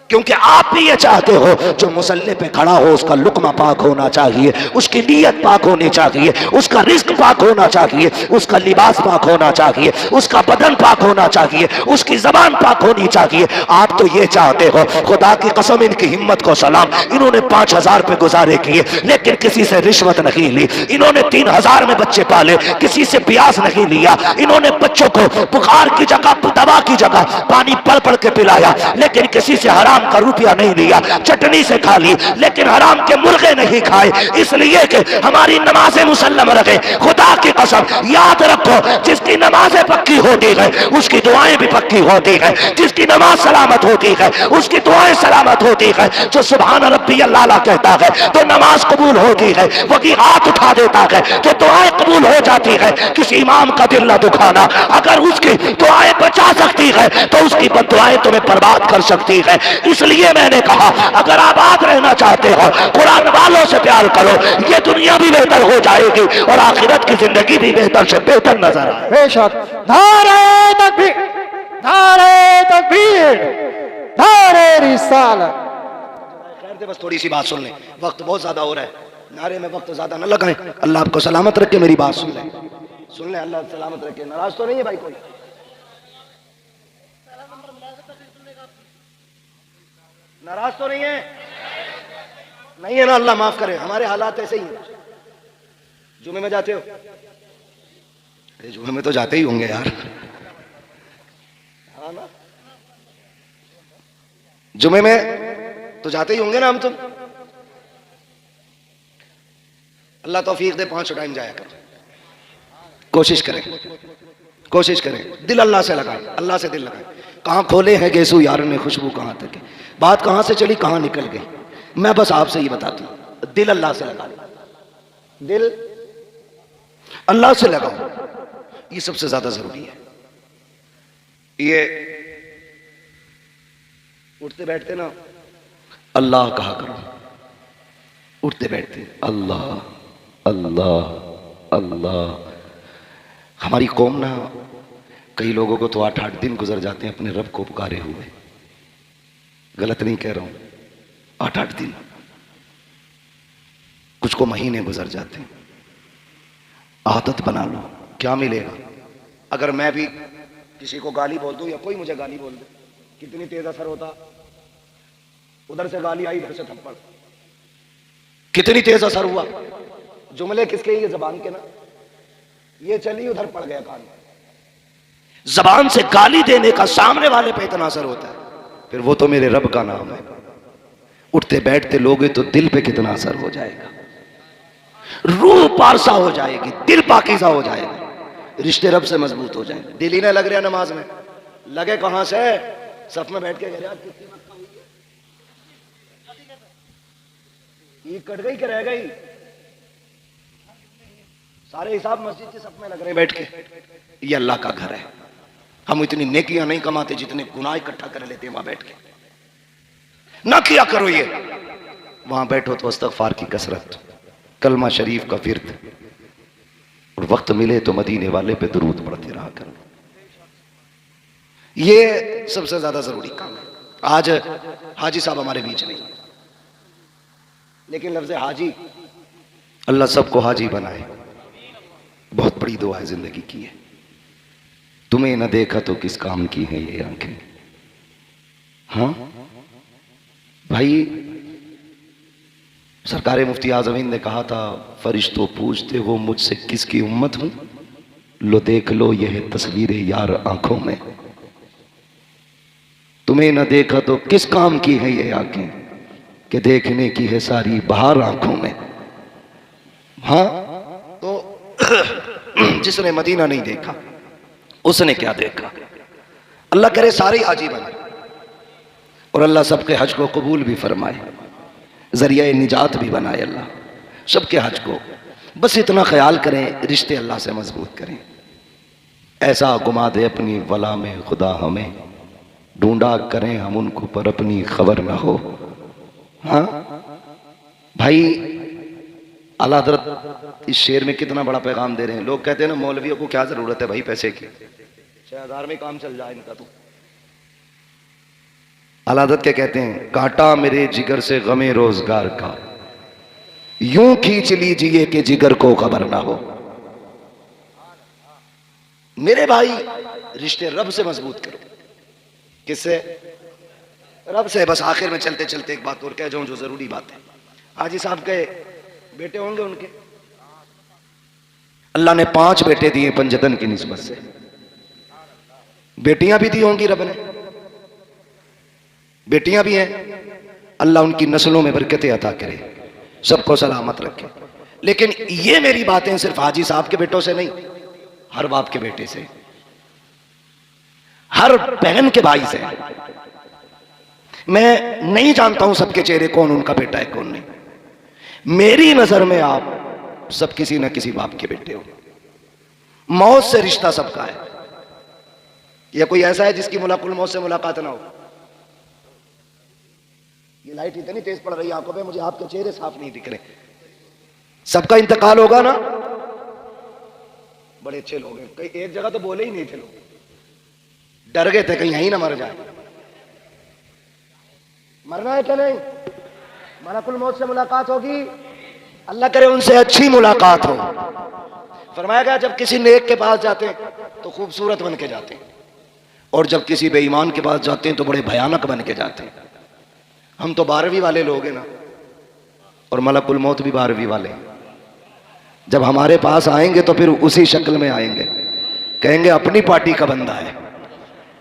क्योंकि आप भी ये चाहते हो जो मुसल्ले पे खड़ा हो उसका लुकमा पाक होना चाहिए, उसकी नीयत पाक होनी चाहिए, उसका रिस्क पाक होना चाहिए, उसका लिबास पाक होना चाहिए, उसका बदन पाक होना चाहिए, उसकी जबान पाक होनी चाहिए। आप तो ये चाहते हो, खुदा की कसम इनकी हिम्मत को सलाम, इन्होंने 5000 पे गुजारे किए लेकिन किसी से रिश्वत नहीं ली, इन्होंने 3000 में बच्चे पाले, किसी से ब्याज नहीं लिया, इन्होंने बच्चों को बुखार की जगह, दवा की जगह पानी पढ़ पढ़ के पिलाया, लेकिन किसी से हराम हराम का रुपया नहीं लिया, चटनी से खा ली, लेकिन हराम के मुर्गे नहीं खाए, इसलिए कि हमारी नमाजें मुसल्लम रखे। खुदा की कसम याद रखो, जिसकी नमाजें पक्की होती है उसकी दुआएं भी पक्की होती है, जिसकी नमाज सलामत होती है उसकी दुआएं सलामत होती है। जो सुभान रब्बी अल्लाह कहता है तो नमाज कबूल होती है, वही हाथ उठा देता है तो दुआएं कबूल हो जाती है। किसी इमाम का दिल न दुखाना, अगर उसकी दुआएं बचा सकती है तो उसकी बददुआएं तुम्हें बर्बाद कर सकती है। इसलिए मैंने कहा, अगर आबाद रहना चाहते हो कुरान वालों से प्यार करो, ये दुनिया भी बेहतर हो जाएगी और आखिरत की जिंदगी भी बेहतर से बेहतर नजर आए। बेशक। नारे तकबीर, नारे तकबीर, नारे रिसालत। खैर से बस थोड़ी सी बात सुन लें, वक्त बहुत ज्यादा हो रहा है, नारे में वक्त ज्यादा न लगाएं। अल्लाह आपको सलामत रखे, मेरी बात सुन लें, सुन लें, अल्लाह सलामत रखे। नाराज तो नहीं है भाई कोई? नाराज तो नहीं है? नहीं है ना? अल्लाह माफ करे, हमारे हालात ऐसे ही हैं। जुमे में जाते हो? जुमे में तो जाते ही होंगे यार, हाँ ना? जुमे में तो जाते ही होंगे ना हम तुम? अल्लाह तौफीक दे 5 टाइम जाया करो, कोशिश करें, कोशिश करें, दिल अल्लाह से लगाएं, अल्लाह से दिल लगाएं। कहाँ खोले हैं गेसू यार ने खुशबू, कहाँ तक है बात, कहाँ से चली कहाँ निकल गई। मैं बस आपसे ये बताता हूं, दिल अल्लाह से लगा, दिल अल्लाह से लगाओ, ये सबसे ज्यादा जरूरी है। ये उठते बैठते ना अल्लाह कहा करो, उठते बैठते अल्लाह अल्लाह अल्लाह। हमारी कौम ना, कई लोगों को तो 8-8 दिन गुजर जाते हैं अपने रब को पुकारे हुए, गलत नहीं कह रहा हूं, 8-8 दिन, कुछ को महीने गुजर जाते हैं। आदत बना लो, क्या मिलेगा? अगर मैं भी किसी को गाली बोल दूं या कोई मुझे गाली बोल दे, कितनी तेज असर होता? उधर से गाली आई, इधर से थप्पड़, कितनी तेज असर हुआ। जुमले किसके? ये जबान के ना, ये चली उधर पड़ गया कान। जबान से गाली देने का सामने वाले पे इतना असर होता है, फिर वो तो मेरे रब का नाम है। उठते बैठते लोगे तो दिल पे कितना असर हो जाएगा, रूह पारसा हो जाएगी, दिल पाकीज़ा हो जाएगा, रिश्ते रब से मजबूत हो जाएंगे। दिल ही ना लग रहा नमाज में, लगे कहां से? सफ में बैठ के कह रहे आज कितनी मक्का हुई है, ये कट गई कि रह गई? सारे हिसाब मस्जिद के सफ में लग रहे हैं बैठ के। ये अल्लाह का घर है, हम इतनी नेकियां नहीं कमाते जितने गुनाह इकट्ठा कर लेते हैं वहां बैठ के। ना किया करो ये, वहां बैठो तो इस्तगफार की कसरत, कलमा शरीफ का फिर्द, और वक्त मिले तो मदीने वाले पे दुरूद पढ़ते रहा करो। ये सबसे ज्यादा जरूरी काम है। आज हाजी साहब हमारे बीच नहीं, लेकिन लफ्ज़ हाजी, अल्लाह सबको हाजी बनाए, बहुत बड़ी दुआ है जिंदगी की है। तुम्हें न देखा तो किस काम की है ये आंखें। हाँ भाई, सरकार मुफ्ती आज़मीन ने कहा था, फरिश्तों पूछते हो मुझसे किसकी उम्मत हूं, लो देख लो यह तस्वीरें यार आंखों में। तुम्हें न देखा तो किस काम की है ये आंखें, कि देखने की है सारी बहार आंखों में। हाँ तो जिसने मदीना नहीं देखा उसने क्या देखा? अल्लाह करे सारे हाजी बने और अल्लाह सबके हज को कबूल भी फरमाए, जरिया निजात भी बनाए अल्लाह सबके हज को। बस इतना ख्याल करें, रिश्ते अल्लाह से मजबूत करें। ऐसा घुमा दे अपनी वला में खुदा हमें, ढूंढा करें हम उनको पर अपनी खबर ना हो। हाँ भाई, आला हज़रत इस शेर में कितना बड़ा पैगाम दे रहे हैं। लोग कहते हैं ना मौलवियों को क्या जरूरत है भाई पैसे की, 6000 में काम चल जाए इनका। तो आला हज़रत क्या कहते हैं, काटा मेरे जिगर से गमे रोजगार का, यूं खींच लीजिए कि जिगर को खबर ना हो। मेरे भाई, रिश्ते रब से मजबूत करो। किससे? रब से। बस आखिर में चलते चलते एक बात और कह जाऊं जो जरूरी बात है। हाजी साहब के बेटे होंगे उनके, अल्लाह ने 5 बेटे दिए पंजतन की निस्बत से, बेटियां भी दी होंगी रब ने। बेटियां भी हैं, अल्लाह उनकी नस्लों में बरकतें अता करे, सबको सलामत रखे। लेकिन ये मेरी बातें सिर्फ हाजी साहब के बेटों से नहीं, हर बाप के बेटे से, हर बहन के भाई से। मैं नहीं जानता हूं सबके चेहरे कौन उनका बेटा है कौन नहीं, मेरी नजर में आप सब किसी न किसी बाप के बेटे हो। मौत से रिश्ता सबका है। या कोई ऐसा है जिसकी मुलाकुल मौत से मुलाकात ना हो? ये लाइट इतनी तेज पड़ रही है आंखों पे, मुझे आपके चेहरे साफ नहीं दिख रहे। सबका इंतकाल होगा ना? बड़े अच्छे लोग हैं, कहीं एक जगह तो बोले ही नहीं थे लोग, डर गए थे कहीं यहीं ना मर जाए। मरना है क्या नहीं? मलकुल मौत से मुलाकात होगी, अल्लाह करे उनसे अच्छी मुलाकात हो। फरमाया गया जब किसी नेक के पास जाते हैं तो खूबसूरत बन के जाते हैं, और जब किसी बेईमान के पास जाते हैं तो बड़े भयानक बन के जाते हैं। हम तो 12वीं वाले लोग हैं ना, और मलकुल मौत भी 12वीं वाले हैं। जब हमारे पास आएंगे तो फिर उसी शक्ल में आएंगे, कहेंगे अपनी पार्टी का बंदा है,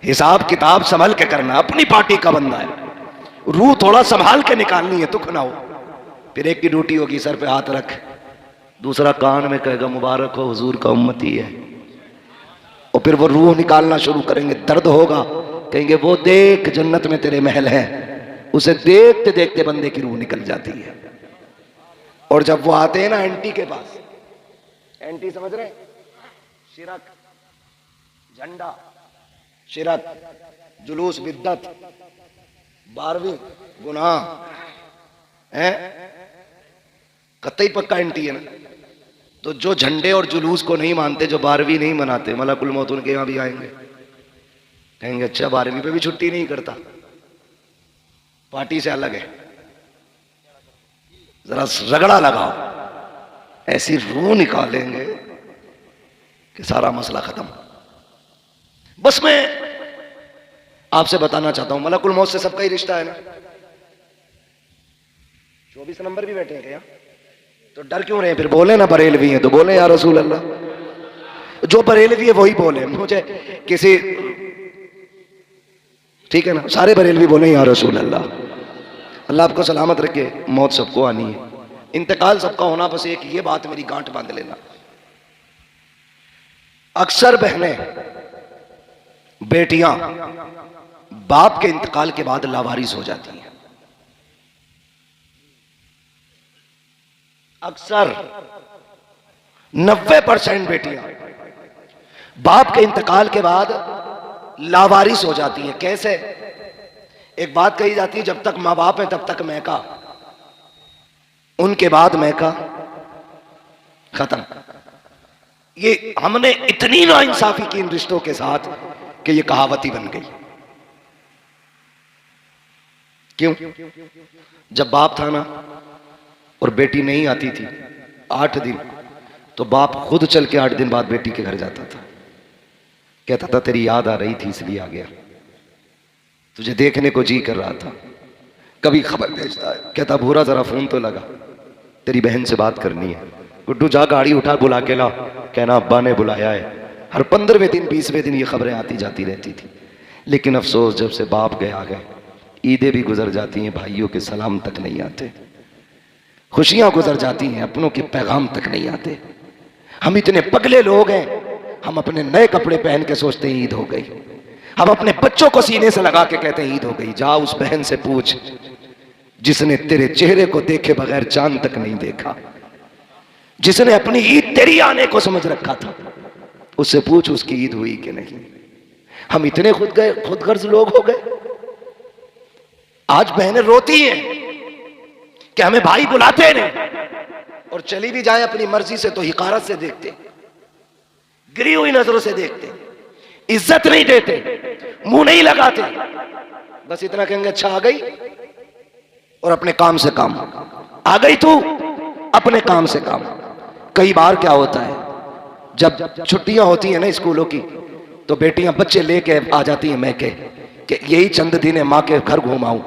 हिसाब किताब संभल के करना, अपनी पार्टी का बंदा है, रूह थोड़ा संभाल के निकालनी है, दुख ना हो। फिर एक की ड्यूटी होगी सर पे हाथ रख, दूसरा कान में कहेगा मुबारक हो हुजूर का उम्मती है, और फिर वो रूह निकालना शुरू करेंगे, दर्द होगा, कहेंगे वो देख जन्नत में तेरे महल है, उसे देखते देखते बंदे की रूह निकल जाती है। और जब वो आते हैं ना एंटी के पास, एंटी समझ रहे, शिरक, झंडा, शिरक, जुलूस, बिद्दत, 12वीं गुनाह है, कतई पक्का एंटी है ना। तो जो झंडे और जुलूस को नहीं मानते, जो 12वीं नहीं मनाते, मलकुल मौत उनके यहां भी आएंगे, कहेंगे अच्छा 12वीं पे भी छुट्टी नहीं करता, पार्टी से अलग है, जरा रगड़ा लगाओ, ऐसी रूह निकालेंगे कि सारा मसला खत्म। बस मैं आपसे बताना चाहता हूं, मलकुल मौत से सबका ही रिश्ता है ना। 24 नंबर भी बैठे हैं क्या? तो डर क्यों रहे हैं? फिर बोले ना बरेलवी हैं तो बोले या रसूल अल्लाह। जो बरेलवी है वही बोले, मुझे किसी, ठीक है ना, सारे बरेलवी बोले या रसूल अल्लाह। अल्लाह आपको सलामत रखे। मौत सबको आनी है, इंतकाल सबका होना, बस एक ये बात मेरी गांठ बांध लेना। अक्सर बहनें, बेटियां बाप के इंतकाल के बाद लावारिस हो जाती हैं। अक्सर 90% बेटियां बाप के इंतकाल के बाद लावारिस हो जाती हैं। कैसे? एक बात कही जाती है, जब तक मां बाप है तब तक मैका, उनके बाद मैका खत्म। ये हमने इतनी नाइंसाफी की इन रिश्तों के साथ कि ये कहावत ही बन गई। क्यों? जब बाप था ना और बेटी नहीं आती थी 8 दिन, तो बाप खुद चल के 8 दिन बाद बेटी के घर जाता था, कहता था तेरी याद आ रही थी इसलिए आ गया, तुझे देखने को जी कर रहा था। कभी खबर भेजता है, कहता भूरा जरा फोन तो लगा, तेरी बहन से बात करनी है। गुड्डू जा गाड़ी उठा बुला के ला, कहना अब्बा ने बुलाया है। हर 15वें दिन 20वें दिन ये खबरें आती जाती रहती थी। लेकिन अफसोस, जब से बाप गए आ गए, ईदें भी गुजर जाती हैं, भाइयों के सलाम तक नहीं आते, खुशियां गुजर जाती हैं, अपनों के पैगाम तक नहीं आते। हम इतने पगले लोग हैं, हम अपने नए कपड़े पहन के सोचते हैं ईद हो गई। हम अपने बच्चों को सीने से लगा के कहते हैं ईद हो गई। जा उस बहन से पूछ जिसने तेरे चेहरे को देखे बगैर चांद तक नहीं देखा, जिसने अपनी ईद तेरी आने को समझ रखा था, उससे पूछ उसकी ईद हुई कि नहीं। हम इतने खुदगर्ज लोग हो गए। आज बहनें रोती हैं कि हमें भाई बुलाते नहीं, और चली भी जाए अपनी मर्जी से तो हिकारत से देखते, गिरी हुई नजरों से देखते, इज्जत नहीं देते, मुंह नहीं लगाते। बस इतना कहेंगे अच्छा आ गई, और अपने काम से काम, आ गई तू अपने काम से काम। कई बार क्या होता है, जब छुट्टियां होती हैं ना स्कूलों की, तो बेटियां बच्चे लेके आ जाती हैं मैके कि यही चंद दिन है, माँ के घर घुमाऊं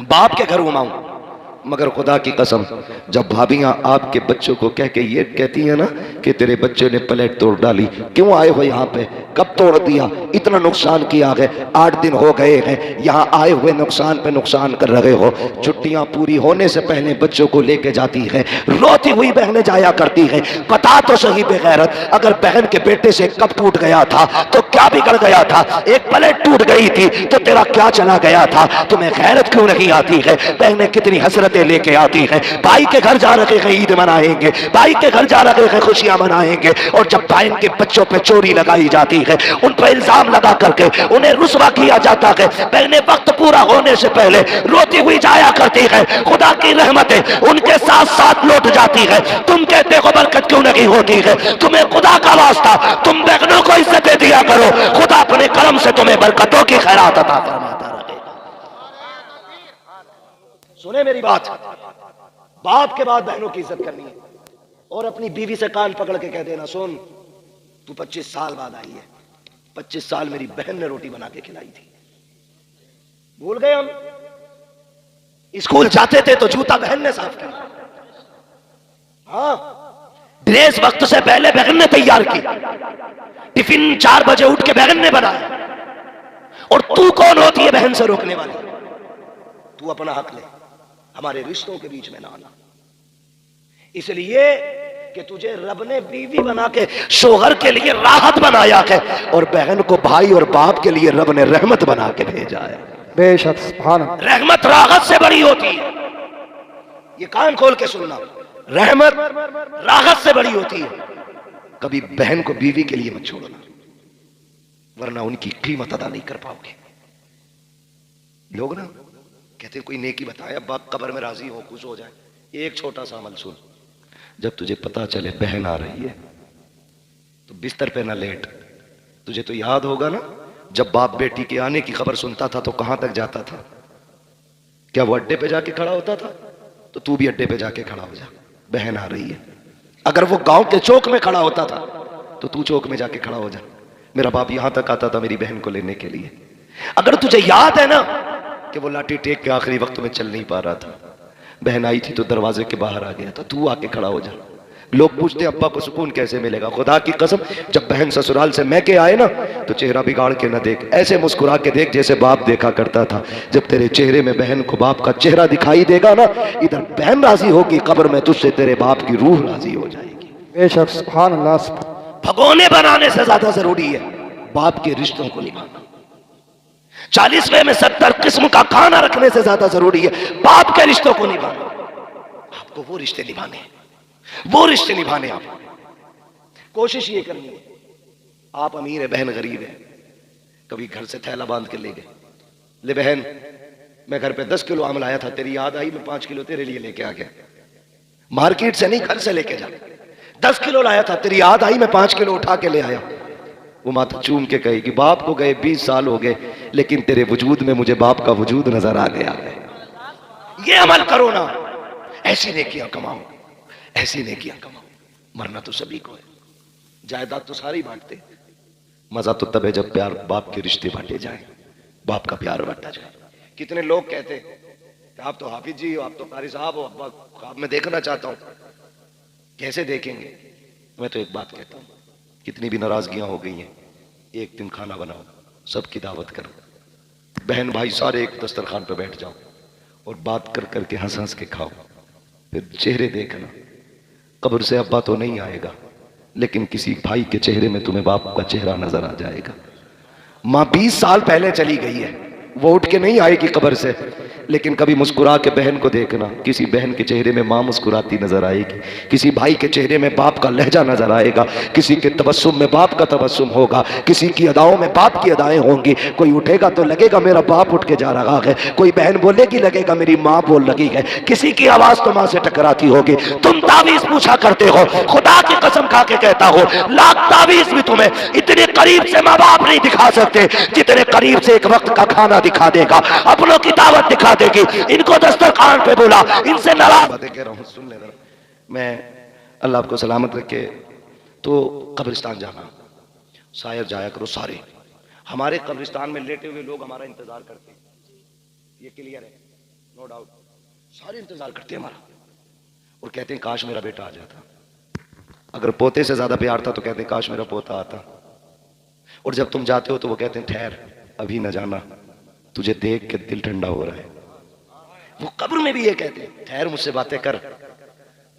बाप के घर घुमाऊं। मगर खुदा की कसम, जब भाभियां आपके बच्चों को कह के ये कहती हैं ना कि तेरे बच्चे ने प्लेट तोड़ डाली, क्यों आए हो यहाँ पे, कब तोड़ दिया, इतना नुकसान किया है, 8 दिन हो गए हैं, यहाँ आए हुए नुकसान पे नुकसान कर रहे हो। छुट्टियां पूरी होने से पहले बच्चों को लेके जाती है, रोती हुई बहनें जाया करती है। बता तो सही बेगैरत, अगर बहन के बेटे से कप टूट गया था तो क्या बिगड़ गया था, एक प्लेट टूट गई थी तो तेरा क्या चला गया था, तुम्हें गैरत क्यों नहीं आती है। बहनें कितनी हसरतें लेके आती हैं, भाई के घर जा रखे हैं ईद मनाएंगे, भाई के घर जा रखे हैं खुशियां मनाएंगे, और जब बहन के बच्चों पे चोरी लगाई जाती है, उन पर इल्जाम लगा करके उन्हें रुस्वा किया जाता है, बहनें वक्त पूरा होने से पहले रोती हुई जाया करती है। खुदा की रहमतें उनके साथ साथ लौट जाती है। तुम कहते हो बरकत क्यों नहीं होती है, तुम्हें खुदा का वास्ता, तुम बहनों को इज्जत दिया करो, खुदा अपने करम से तुम्हें बरकतों की खैरात अता फरमाता रहेगा। सुने मेरी बात, बाप के बाद बहनों की इज्जत करनी है, और अपनी बीवी से कान पकड़ के कह देना, सुन तू 25 साल बाद आई है, 25 साल मेरी बहन ने रोटी बना के खिलाई थी। भूल गए हम, स्कूल जाते थे तो जूता बहन ने साफ किया, हाँ ड्रेस वक्त से पहले बहन ने तैयार की, टिफिन 4 बजे उठ के बहन ने बनाया, और तू कौन होती है बहन से रोकने वाली। तू अपना हक ले, हमारे रिश्तों के बीच में ना आना, इसलिए कि तुझे रब ने बीवी बना के शोहर के लिए राहत बनाया है, और बहन को भाई और बाप के लिए रब ने रहमत बना के भेजा है। बेशक सुभान अल्लाह। रहमत राहत से बड़ी होती है, ये कान खोल के सुनना, रहमत राहत से बड़ी होती है। कभी बहन को बीवी के लिए मत छोड़ना, वरना उनकी कीमत अदा नहीं कर पाओगे। लोग ना कहते कोई नेकी बताए, अब बाप कब्र में राजी हो, खुश हो जाए। एक छोटा सा अमल सुन, जब तुझे पता चले बहन आ रही है तो बिस्तर पे ना लेट। तुझे तो याद होगा ना, जब बाप बेटी के आने की खबर सुनता था तो कहां तक जाता था, क्या वो अड्डे पे जाके खड़ा होता था, तो तू भी अड्डे पे जाके खड़ा हो जा, बहन आ रही है। अगर वो गांव के चौक में खड़ा होता था तो तू चौक में जाके खड़ा हो जा, मेरा बाप यहां तक आता था मेरी बहन को लेने के लिए। अगर तुझे याद है ना कि वो लाठी टेक के आखिरी वक्त में चल नहीं पा रहा था, बहन आई थी तो दरवाजे के बाहर आ गया था, तू आके खड़ा हो जा। लोग पूछते अब्बा को सुकून कैसे मिलेगा, खुदा की कसम जब बहन ससुराल से मैं के आए ना तो चेहरा बिगाड़ के ना देख, ऐसे मुस्कुरा के देख जैसे बाप देखा करता था। जब तेरे चेहरे में बहन को बाप का चेहरा दिखाई देगा ना, इधर बहन राजी होगी, कब्र में तुझसे तेरे बाप की रूह राजी हो जाएगी। बेशक सुभान अल्लाह। भगोने बनाने से ज्यादा जरूरी है बाप के रिश्तों को निभाना। 40वें में 70 किस्म का खाना रखने से ज्यादा जरूरी है बाप के रिश्तों को निभाना। आपको वो रिश्ते निभाने हैं, वो रिश्ते निभाने। आप कोशिश ये करनी है, आप अमीर है बहन गरीब है, कभी घर से थैला बांध के ले गए, ले बहन मैं घर पे 10 किलो आम लाया था, तेरी याद आई, मैं 5 किलो तेरे लिए लेके आ गया। मार्केट से नहीं, घर से लेके जा। 10 किलो लाया था, तेरी याद आई, मैं 5 किलो उठा के ले आया। वो माथा चूम के कहेगी बाप को गए 20 साल हो गए, लेकिन तेरे वजूद में मुझे बाप का वजूद नजर आ गया है। ये अमल करो ना, ऐसी नेकियां कमाओ, ऐसी नेकियां कमाओ। मरना तो सभी को है, जायदाद तो सारी बांटते, मजा तो तब है जब प्यार बाप के रिश्ते बांटे जाए, बाप का प्यार बांटा जाए। कितने लोग कहते कि आप तो हाफिज जी हो, आप तो कारी साहब हो, अब्बा ख्वाब में देखना चाहता हूं। कैसे देखेंगे? मैं तो एक बात कहता हूं, कितनी भी नाराजगियां हो गई हैं, एक दिन खाना बनाओ, सबकी दावत करो, बहन भाई सारे एक दस्तरखान पर बैठ जाओ और बात कर करके हंस हंस के खाओ। फिर चेहरे देखना, कब्र से अब्बा तो नहीं आएगा, लेकिन किसी भाई के चेहरे में तुम्हें बाप का चेहरा नजर आ जाएगा। माँ 20 साल पहले चली गई है, वो उठ के नहीं आएगी कब्र से, लेकिन कभी मुस्कुरा के बहन को देखना, किसी बहन के चेहरे में माँ मुस्कुराती नजर आएगी, किसी भाई के चेहरे में बाप का लहजा नजर आएगा, किसी के तबस्सुम में बाप का तबस्सुम होगा, किसी की अदाओं में बाप की अदाएं होंगी। कोई उठेगा तो लगेगा मेरा बाप उठ के जा रहा है, कोई बहन बोलेगी लगेगा मेरी माँ बोल लगी है, किसी की आवाज तो माँ से टकराती होगी। तुम तावीज पूछा करते हो, खुदा की कसम खा के कहता हो, लाख तावीज भी तुम्हें इतने करीब से माँ बाप नहीं दिखा सकते जितने करीब से एक वक्त का खाना दिखा देगा, अपनों की दावत दिखा देगी। इनको दस्तरखान पे बोला, इनसे नाराज बातें कह रहा हूं, सुन लेना। मैं अल्लाह आपको सलामत रखे। तो कब्रिस्तान जाना, शायर जाया करो सारे। हमारे कब्रिस्तान में लेटे हुए लोग हमारा इंतजार करते हैं, ये क्लियर है, नो डाउट। सारे इंतजार करते हैं हमारा, और कहते हैं काश मेरा बेटा आ जाता। अगर पोते से ज्यादा प्यार था तो कहते हैं काश मेरा पोता आता। और जब तुम जाते हो तो वो कहते हैं ठहर, अभी न जाना, तुझे देख के दिल ठंडा हो रहा है। वो कब्र में भी ये कहते हैं ठहर, मुझसे बातें कर,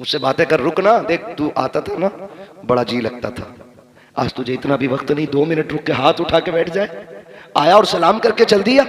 मुझसे बातें कर, रुक ना, देख तू आता था ना बड़ा जी लगता था, आज तुझे इतना भी वक्त नहीं, 2 मिनट रुक के हाथ उठा के बैठ जाए। आया और सलाम करके चल दिया।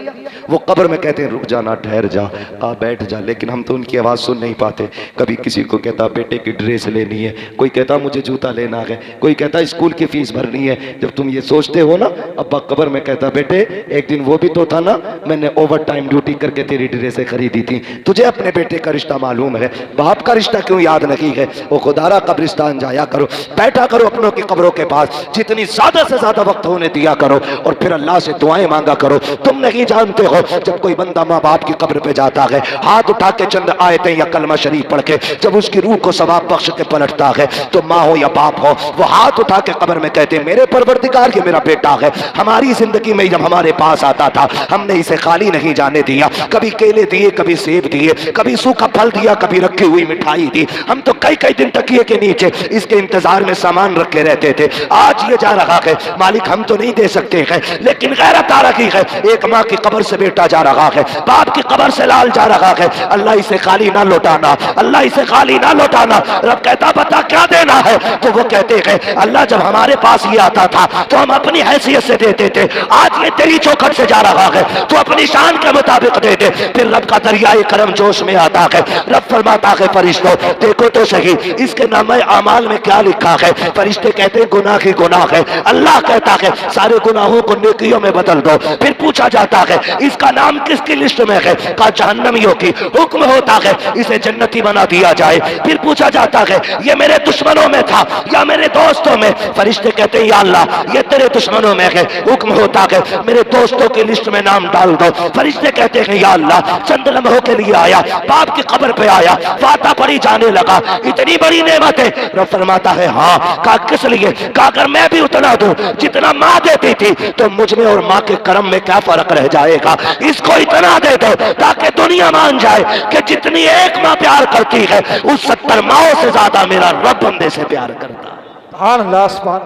वो कब्र में कहते हैं रुक जाना, ठहर जा, आ बैठ जा, लेकिन हम तो उनकी आवाज़ सुन नहीं पाते। कभी किसी को कहता बेटे की ड्रेस लेनी है, कोई कहता मुझे जूता लेना है, कोई कहता स्कूल की फीस भरनी है। जब तुम ये सोचते हो ना, अब्बा कब्र में कहता बेटे एक दिन वो भी तो था ना, मैंने ओवर टाइम ड्यूटी करके तेरी ड्रेसें खरीदी थी, तुझे अपने बेटे का रिश्ता मालूम है, बाप का रिश्ता क्यों याद नहीं है? वो खुदारा कब्रिस्तान जाया करो, बैठा करो अपनों की कब्रों के पास, जितनी ज्यादा से ज्यादा वक्त होने दिया करो, और फिर अल्लाह से दुआएं मांगा करो। तुम नहीं जानते हो जब कोई बंदा माँ बाप की कब्र पे जाता है, हाथ उठा के चंद आयतें या कलमा शरीफ पढ़ के जब उसकी रूह को सवाब बख्श के पलटता है, तो माँ हो या बाप हो, वो हाथ उठा के कब्र में कहते हैं मेरे परवरदिगार ये मेरा बेटा है, हमारी जिंदगी में जब हमारे पास आता था हमने इसे खाली नहीं जाने दिया, कभी केले दिए, कभी सेब दिए, कभी सूखा फल दिया, कभी रखी हुई मिठाई दी, हम तो कई कई दिन तकिए के नीचे इसके इंतजार में सामान रख के रहते थे। आज ये जा रहा है, मालिक हम तो नहीं दे सकते हैं, लेकिन गैरत आ रही है, एक माँ की कब्र से बेटा जा रहा है, बाप की कब्र से लाल जा रहा है, अल्लाह इसे खाली ना लौटाना, अल्लाह इसे खाली ना लौटाना। रब कहता बता क्या देना है? तो वो कहते हैं अल्लाह जब हमारे पास ये आता था तो हम अपनी हैसियत से देते थे, आज ये तेरी चौखट से जा रहा है तो अपनी शान के मुताबिक दे दे। फिर रब का दरियाए करम जोश में आता है, रब फरमाता है फरिश्तों देखो तो सही इसके नामे अमाल में क्या लिखा है। फरिश्ते कहते हैं गुनाह ही गुनाह है, अल्लाह कहता है सारे गुनाहों को नेकियों में बदल दो। फिर पूछा जाता है इसका नाम किसकी लिस्ट में है? कहा जहन्नमियों की। हुक्म होता है इसे जन्नती बना दिया जाए। फिर पूछा जाता है ये मेरे दुश्मनों में था या मेरे दोस्तों में? फरिश्ते कहते हैं या अल्लाह ये तेरे दुश्मनों में है। हुक्म होता है मेरे दोस्तों की लिस्ट में नाम डाल दो। फरिश्ते कहते हैं या अल्लाह चंद लम्हों के लिए आया, बाप की कब्र पे आया, वादा पड़ी जाने लगा, इतनी बड़ी नेमत है। रब फरमाता है हाँ। कहा किस लिए? कहा अगर मैं भी उतना दूं जितना माँ देती थी तो मुझ में और माँ के कर्म में क्या फर्क रह जाएगा? इसको इतना दे दो ताकि दुनिया मान जाए कि जितनी एक माँ प्यार करती है उस 70 माओं से ज्यादा मेरा रब बंदे से प्यार करता है। सुभान अल्लाह, सुभान।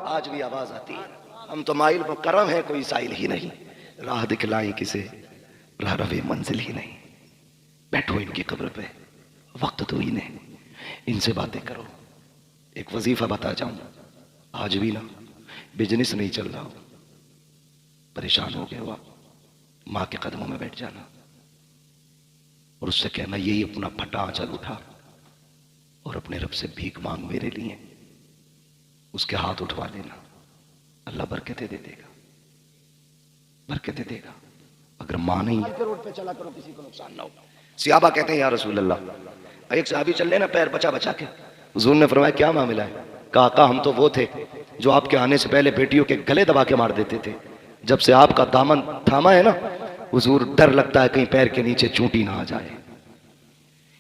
आज भी आवाज आती है हम तो माइल पर करम है, कोई साइल ही नहीं, राह दिखलाई किसे राह रवे मंजिल ही नहीं। बैठो इनकी कब्र पे, वक्त तो ही नहीं, इनसे बातें करो। एक वजीफा बता जाऊं, आज भी ना बिजनेस नहीं चल रहा हो, परेशान हो गए हो, माँ के कदमों में बैठ जाना और उससे कहना यही अपना फटा आंचल उठा और अपने रब से भीख मांग मेरे लिए, उसके हाथ उठवा लेना, अल्लाह बरकतें दे देगा, बरकतें देगा। अगर माँ नहीं रोड पे चला करो, किसी को नुकसान ना हो। सियाबा कहते हैं या रसूल अल्लाह, एक सहाबी चल लेना पैर बचा बचा के। हुजूर ने फरमाया क्या मामला है? कहा हम तो वो थे जो आपके आने से पहले बेटियों के गले दबा के मार देते थे, जब से आपका दामन थामा है ना हुजूर डर लगता है कहीं पैर के नीचे चूंटी ना आ जाए।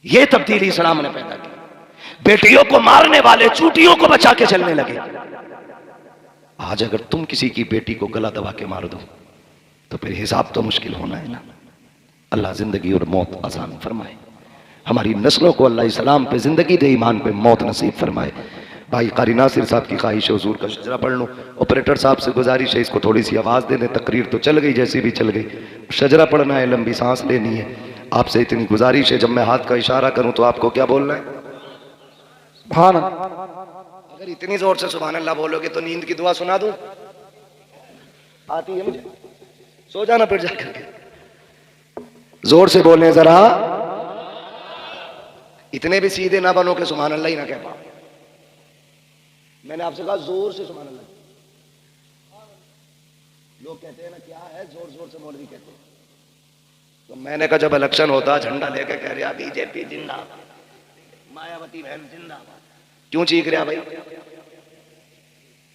ये तब्दीली इस्लाम ने पैदा की, बेटियों को मारने वाले चूंटियों को बचा के चलने लगे। आज अगर तुम किसी की बेटी को गला दबा के मार दो तो फिर हिसाब तो मुश्किल होना है ना। अल्लाह जिंदगी और मौत आसान फरमाए, हमारी नस्लों को अल्लाह इस्लाम पे जिंदगी दे, ईमान पे मौत नसीब फरमाए। भाई कारी नासिर साहब की ख्वाहिश है हुजूर का शजरा पढ़ लूँ, ऑपरेटर साहब से गुजारिश है इसको थोड़ी सी आवाज़ दे दें। तकरीर तो चल गई जैसी भी चल गई, शजरा पढ़ना है, लंबी सांस लेनी है। आपसे इतनी गुजारिश है जब मैं हाथ का इशारा करूँ तो आपको क्या बोलना है? सुभान अल्लाह। अगर इतनी जोर से सुभान अल्लाह बोलोगे तो नींद की दुआ सुना दूं? आती है मुझे, सो जाना फिर जाकर के। जोर से बोलने जरा, इतने भी सीधे ना बनो कि सुभान अल्लाह ही ना कह पाओ। मैंने आपसे कहा जोर से सुभान अल्लाह। लोग कहते हैं ना क्या है जोर जोर से मौलवी कहते हैं, तो मैंने कहा जब इलेक्शन होता झंडा लेकर कह रहा बीजेपी जिंदाबाद, मायावती बहन जिंदाबाद, क्यों चीख रहा भाई?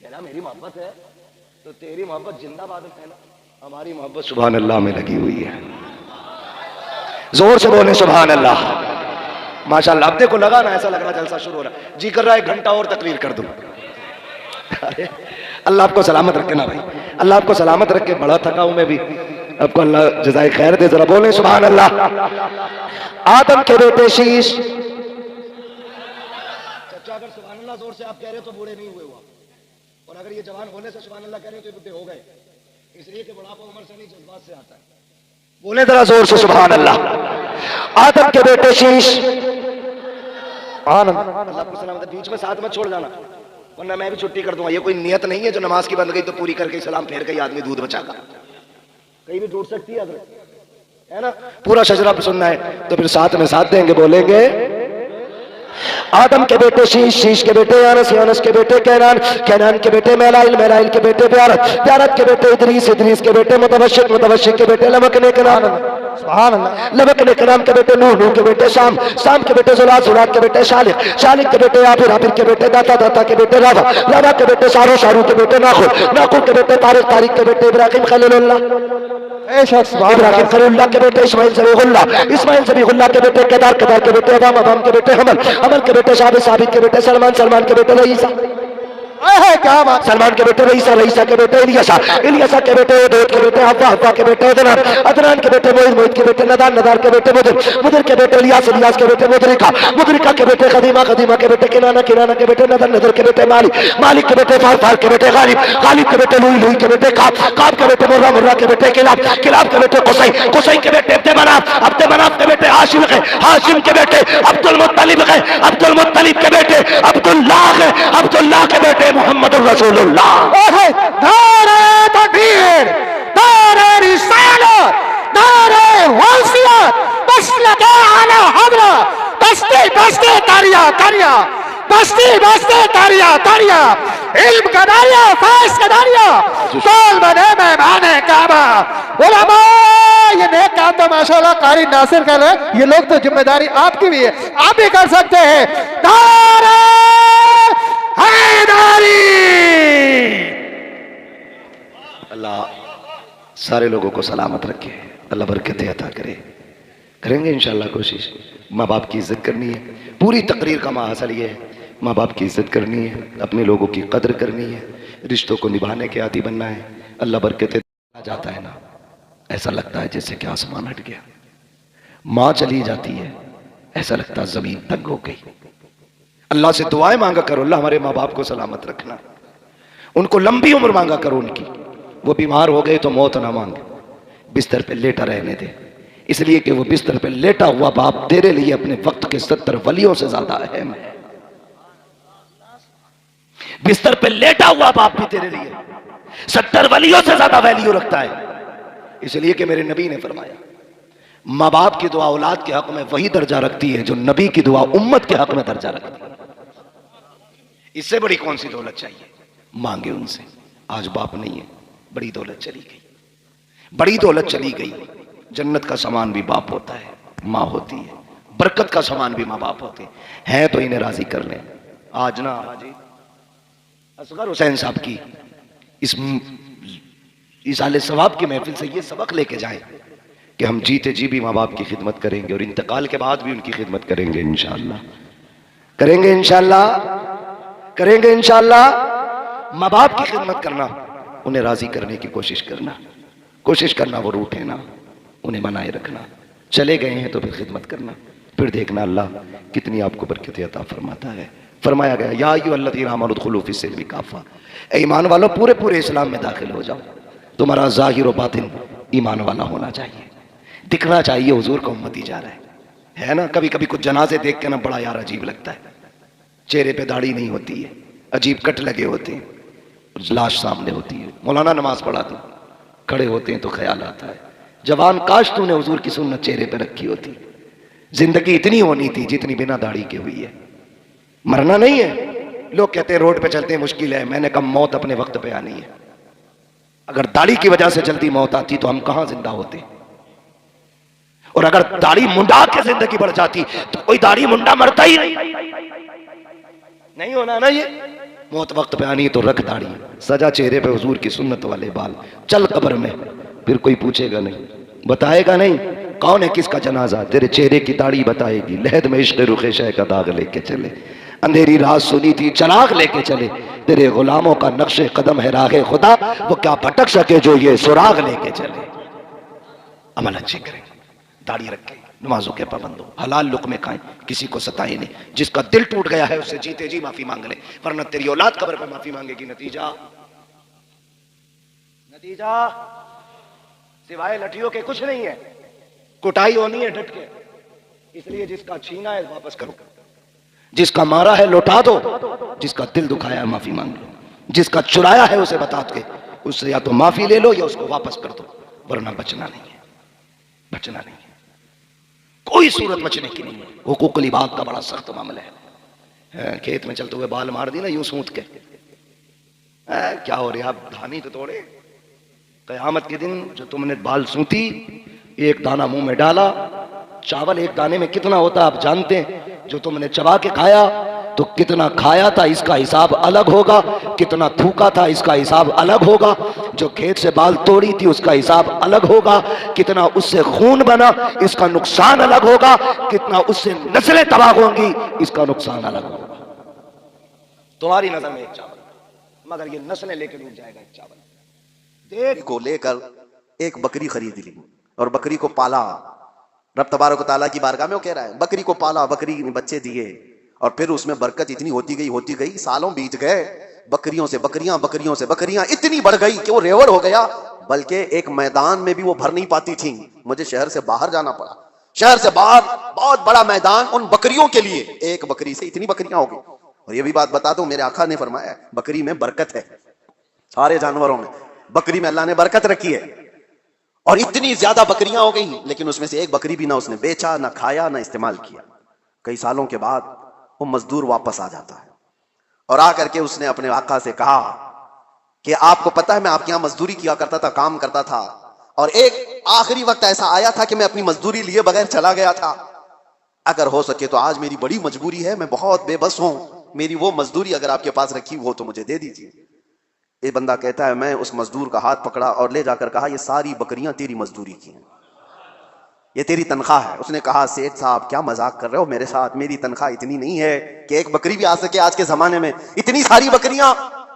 कह रहा मेरी मोहब्बत है तो तेरी मोहब्बत जिंदाबाद है ना, हमारी मोहब्बत सुभान अल्लाह में लगी हुई है। जोर से बोले सुभान अल्लाह। माशाल्लाह, अब देखो लगा ना, ऐसा लग रहा जलसा शुरू हो रहा, जी कर रहा है 1 घंटा और तकरीर कर दूं। अल्लाह आपको सलामत रखे ना भाई, अल्लाह आपको सलामत रखे। बड़ा थका हूं मैं भी, आपको अल्लाह जज़ाए खैर दे, जरा बोले सुभान अल्लाह। आदम के बेटे शीश। चाचा अगर सुभान अल्लाह जोर से आप कह रहे हो तो बूढ़े नहीं हुए हुआ, और अगर ये जवान होने से सुभान अल्लाह कह रहे हो तो बुढ़े हो गए, इसलिए कि बुढ़ापा उम्र से नहीं जज्बात से आता है। बोले जरा जोर से सुभान अल्लाह। आदम के बेटे शीश। बीच में साथ में छोड़ जाना, वरना मैं भी छुट्टी कर दूंगा। ये कोई नियत नहीं है जो नमाज की बंद गई तो पूरी करके सलाम फेर के आदमी दूध बचागा, कहीं भी टूट सकती है ना। पूरा शजरा सुनना है तो फिर साथ में साथ देंगे, बोलेंगे आदम के बेटे शीश, शीश के बेटे यानस, यानस के बेटे कैनान, कैनान के बेटे मैलाइल, मैलाइल के बेटे प्यारत, प्यारत के बेटे इदरीस, इदरीस के बेटे मुतवशिक, मुतवशिक के बेटे लमक ने कनान, लमक ने कनान के बेटे नूह, नूह के बेटे शाम, शाम के बेटे जुलात, जुलात के बेटे शालिक, शालिक के बेटे आबिर, आबिर के बेटे दाता, दाता के बेटे रावा, रावा के बेटे शारू, शारू के बेटे नाखुर, नाखुर के बेटे तारिक, तारिक के बेटे इब्राहिम खलीलुल्लाह, इब्राहिम खलीलुल्लाह के बेटे इस्माइल ज़बीहुल्लाह, इस्माइल ज़बीहुल्लाह के बेटे केदार, केदार के बेटे अवाम, अवाम के बेटे हमल, हमल के बेटे साबित, साबित के बेटे सलमान, सलमान के बेटे रईसा, क्या बात, सलमान के बेटे रईसा, रईसा के बेटे इलियासा, इलियासा के बेटे उदैद के बेटे हव्वा, हव्वा के बेटे अदनान, अदनान के बेटे मोइद, मोइद के बेटे नदान, नदार के बेटे मुदिर, मुदिर के बेटे इलियास, इलियास के बेटे मुदरिका, मुदरिका के बेटे खदीमा, खदीमा के बेटे किनाना, किनाना के बेटे नदर, नदर के बेटे मालिक, मालिक के बेटे फार, फार के बेटे गालिब, गालिब के बेटे लुई, लुई के बेटे काब, काब के बेटे मुर्रा, मुर्रा के बेटे किलाब, किलाब के बेटे कुसै, कुसै के बेटे अब्दे मनाफ, अब्दे मनाफ के बेटे हाशिम है, हाशिम के बेटे अब्दुल मुत्तलिब है, अब्दुल मुत्तलिब के बेटे अब्दुल्लाह है, अब्दुल्लाह के बेटे मोहम्मद रसूलुल्लाह। नारे तकबीर, नारे रिसालत, नारे गौसियत, मसलके आला हज़रत, बस्ती बस्ती तारिया तारिया, बस्ती बस्ती तारिया तारिया, इल्म का दारिया, फैज़ का दारिया, कौल बने मेहमाने काबा, उलमा। ये नेक काम तो माशाल्लाह कारी नासिर कर रहे हैं, ये लोग तो जिम्मेदारी आपकी भी है, आप भी कर सकते हैं। नारे हैदरी। अल्लाह सारे लोगों को सलामत रखे, अल्लाह बरकतें अता करे। करेंगे इंशाअल्लाह कोशिश। माँ बाप की इज्जत करनी है, पूरी तकरीर का माहसल ये है, माँ बाप की इज्जत करनी है, अपने लोगों की कदर करनी है, रिश्तों को निभाने के आदी बनना है। अल्लाह बरकतें जाता है ना, ऐसा लगता है जैसे कि आसमान हट गया। माँ चली जाती है, ऐसा लगता है जमीन तंग हो गई। अल्लाह से दुआएं मांगा करो, अल्लाह हमारे माँ बाप को सलामत रखना, उनको लंबी उम्र मांगा करो उनकी। वो बीमार हो गए तो मौत ना मांगे, बिस्तर पे लेटा रहने दे, इसलिए कि वो बिस्तर पे लेटा हुआ बाप तेरे लिए अपने वक्त के 70 वलियों से ज्यादा अहम है। बिस्तर पे लेटा हुआ बाप भी तेरे लिए 70 वलियों से ज्यादा वैल्यू रखता है, इसलिए कि मेरे नबी ने फरमाया माँ बाप की दुआ औलाद के हक में वही दर्जा रखती है जो नबी की दुआ उम्मत के हक में दर्जा रखती है। इससे बड़ी कौन सी दौलत चाहिए? मांगे उनसे। आज बाप नहीं है, बड़ी दौलत चली गई, बड़ी दौलत चली गई। जन्नत का सामान भी बाप होता है, माँ होती है, बरकत का सामान भी माँ बाप होते हैं। तो इन्हें राजी कर लें। आज ना हाजी असगर हुसैन साहब की इस आले सवाब की महफिल से ये सबक लेके जाएं कि हम जीते जी भी माँ बाप की खिदमत करेंगे और इंतकाल के बाद भी उनकी खिदमत करेंगे इंशाअल्लाह, करेंगे इंशाअल्लाह, करेंगे इंशाअल्लाह। माँ बाप की खिदमत करना, उन्हें राजी करने की कोशिश करना, कोशिश करना वो रूठे ना, उन्हें बनाए रखना। चले गए हैं तो फिर खिदमत करना, फिर देखना अल्लाह कितनी आपको बरकत अता फरमाता है। फरमाया गया या अय्युहल्लज़ीना आमनू उदखुलू फ़िस्सिल्मि काफ़ा, ईमान वालों पूरे पूरे इस्लाम में दाखिल हो जाओ। तुम्हारा ज़ाहिर व बातिन ईमान वाला होना चाहिए, दिखना चाहिए हुजूर का उम्मती जा रहा है ना। कभी कभी कुछ जनाजे देख के ना बड़ा यार अजीब लगता है, चेहरे पे दाढ़ी नहीं होती है, अजीब कट लगे होते हैं, लाश सामने होती है। मौलाना नमाज पढ़ाते खड़े होते हैं तो ख्याल आता है जवान काश तूने हुजूर की सुन्नत चेहरे पे रखी होती। जिंदगी इतनी होनी थी जितनी बिना दाढ़ी के हुई है, मरना नहीं है। लोग कहते हैं रोड पे चलते हैं मुश्किल है, मैंने कहा मौत अपने वक्त पे आनी है। अगर दाढ़ी की वजह से जल्दी मौत आती तो हम कहां जिंदा होते, और अगर दाढ़ी मुंडा के जिंदगी बढ़ जाती तो कोई दाढ़ी मुंडा मरता ही नहीं होना ना। ये मौत वक्त पे आनी तो रख दाढ़ी, सजा चेहरे पे हुजूर की सुन्नत वाले बाल, चल कब्र में, फिर कोई पूछेगा नहीं, बताएगा नहीं कौन है किसका जनाजा, तेरे चेहरे की दाढ़ी बताएगी। लहद में इश्क़ रुखे शह का दाग लेके चले, अंधेरी रात सुनी थी चराग लेके चले, तेरे गुलामों का नक्शे कदम है राहे खुदा, वो क्या भटक सके जो ये सुराग लेके चले। अमल अच्छे करें, दाढ़ी रखें, नमाजों के पाबंद हो, हलाल लुक़मे खाएं, किसी को सताए नहीं। जिसका दिल टूट गया है उससे जीते जी माफी मांग ले, वरना तेरी औलाद कब्र पर माफी मांगेगी। नतीजा सिवाय लठियों के कुछ नहीं है, कुटाई होनी है डट के। इसलिए जिसका छीना है वापस करो, जिसका मारा है लौटा दो, जिसका दिल दुखाया है माफी मांग लो, जिसका चुराया है उसे बता के उससे या तो माफी ले लो या उसको वापस कर दो, वरना बचना नहीं है, बचना नहीं है, कोई सूरत बचने की नहीं है। हुकूकुल इबाद का बड़ा सख्त मामला है। खेत में चलते हुए बाल मार दी ना यूं सूंत के, क्या हो रहा, आप धानी तो तोड़े। कयामत के दिन जो तुमने बाल सूती, एक दाना मुंह में डाला, चावल एक दाने में कितना होता आप जानते हैं, जो तुमने चबा के खाया तो कितना खाया था इसका हिसाब अलग होगा, कितना थूका था इसका हिसाब अलग होगा, जो खेत से बाल तोड़ी थी उसका हिसाब अलग होगा, कितना उससे खून बना इसका नुकसान अलग होगा, कितना उससे नस्लें तबाह होंगी इसका नुकसान अलग होगा। तुम्हारी नजर में एक चावल, मगर ये नस्लें लेकर डूब जाएगा एक चावल। देख को लेकर एक बकरी खरीद ली और बकरी को पाला। रब तबारक व तआला की बारगाह में वो कह रहा है, बकरी को पाला, बकरी ने बच्चे दिए और फिर उसमें बरकत इतनी होती गई, सालों बीत गए, बकरियों से बकरियां इतनी बढ़ गई कि वो रेवड़ हो गया, बल्कि एक मैदान में भी वो भर नहीं पाती थी। मुझे शहर से बाहर जाना पड़ा, शहर से बाहर बहुत बड़ा मैदान उन बकरियों के लिए, एक बकरी से इतनी बकरियां हो गई। और ये भी बात बता दूं, मेरे आका ने फरमाया बकरी में बरकत है, सारे जानवरों में बकरी में अल्लाह ने बरकत रखी है। और इतनी ज्यादा बकरियां हो गई, लेकिन उसमें से एक बकरी भी ना उसने बेचा, ना खाया, ना इस्तेमाल किया। कई सालों के बाद वो मजदूर वापस आ जाता है और आकर के उसने अपने आका से कहा कि आपको पता है मैं आपके यहां मजदूरी किया करता था, काम करता था, और एक आखिरी वक्त ऐसा आया था कि मैं अपनी मजदूरी लिए बगैर चला गया था। अगर हो सके तो आज मेरी बड़ी मजबूरी है, मैं बहुत बेबस हूं, मेरी वो मजदूरी अगर आपके पास रखी हो तो मुझे दे दीजिए। ये बंदा कहता है, मैं उस मजदूर का हाथ पकड़ा और ले जाकर कहा, ये सारी बकरियां तेरी मजदूरी की हैं, ये तेरी तनख्वाह है। उसने कहा, सेठ साहब क्या मजाक कर रहे हो मेरे साथ, मेरी तनख्वाह इतनी नहीं है कि एक बकरी भी आ सके आज के जमाने में, इतनी सारी बकरियां।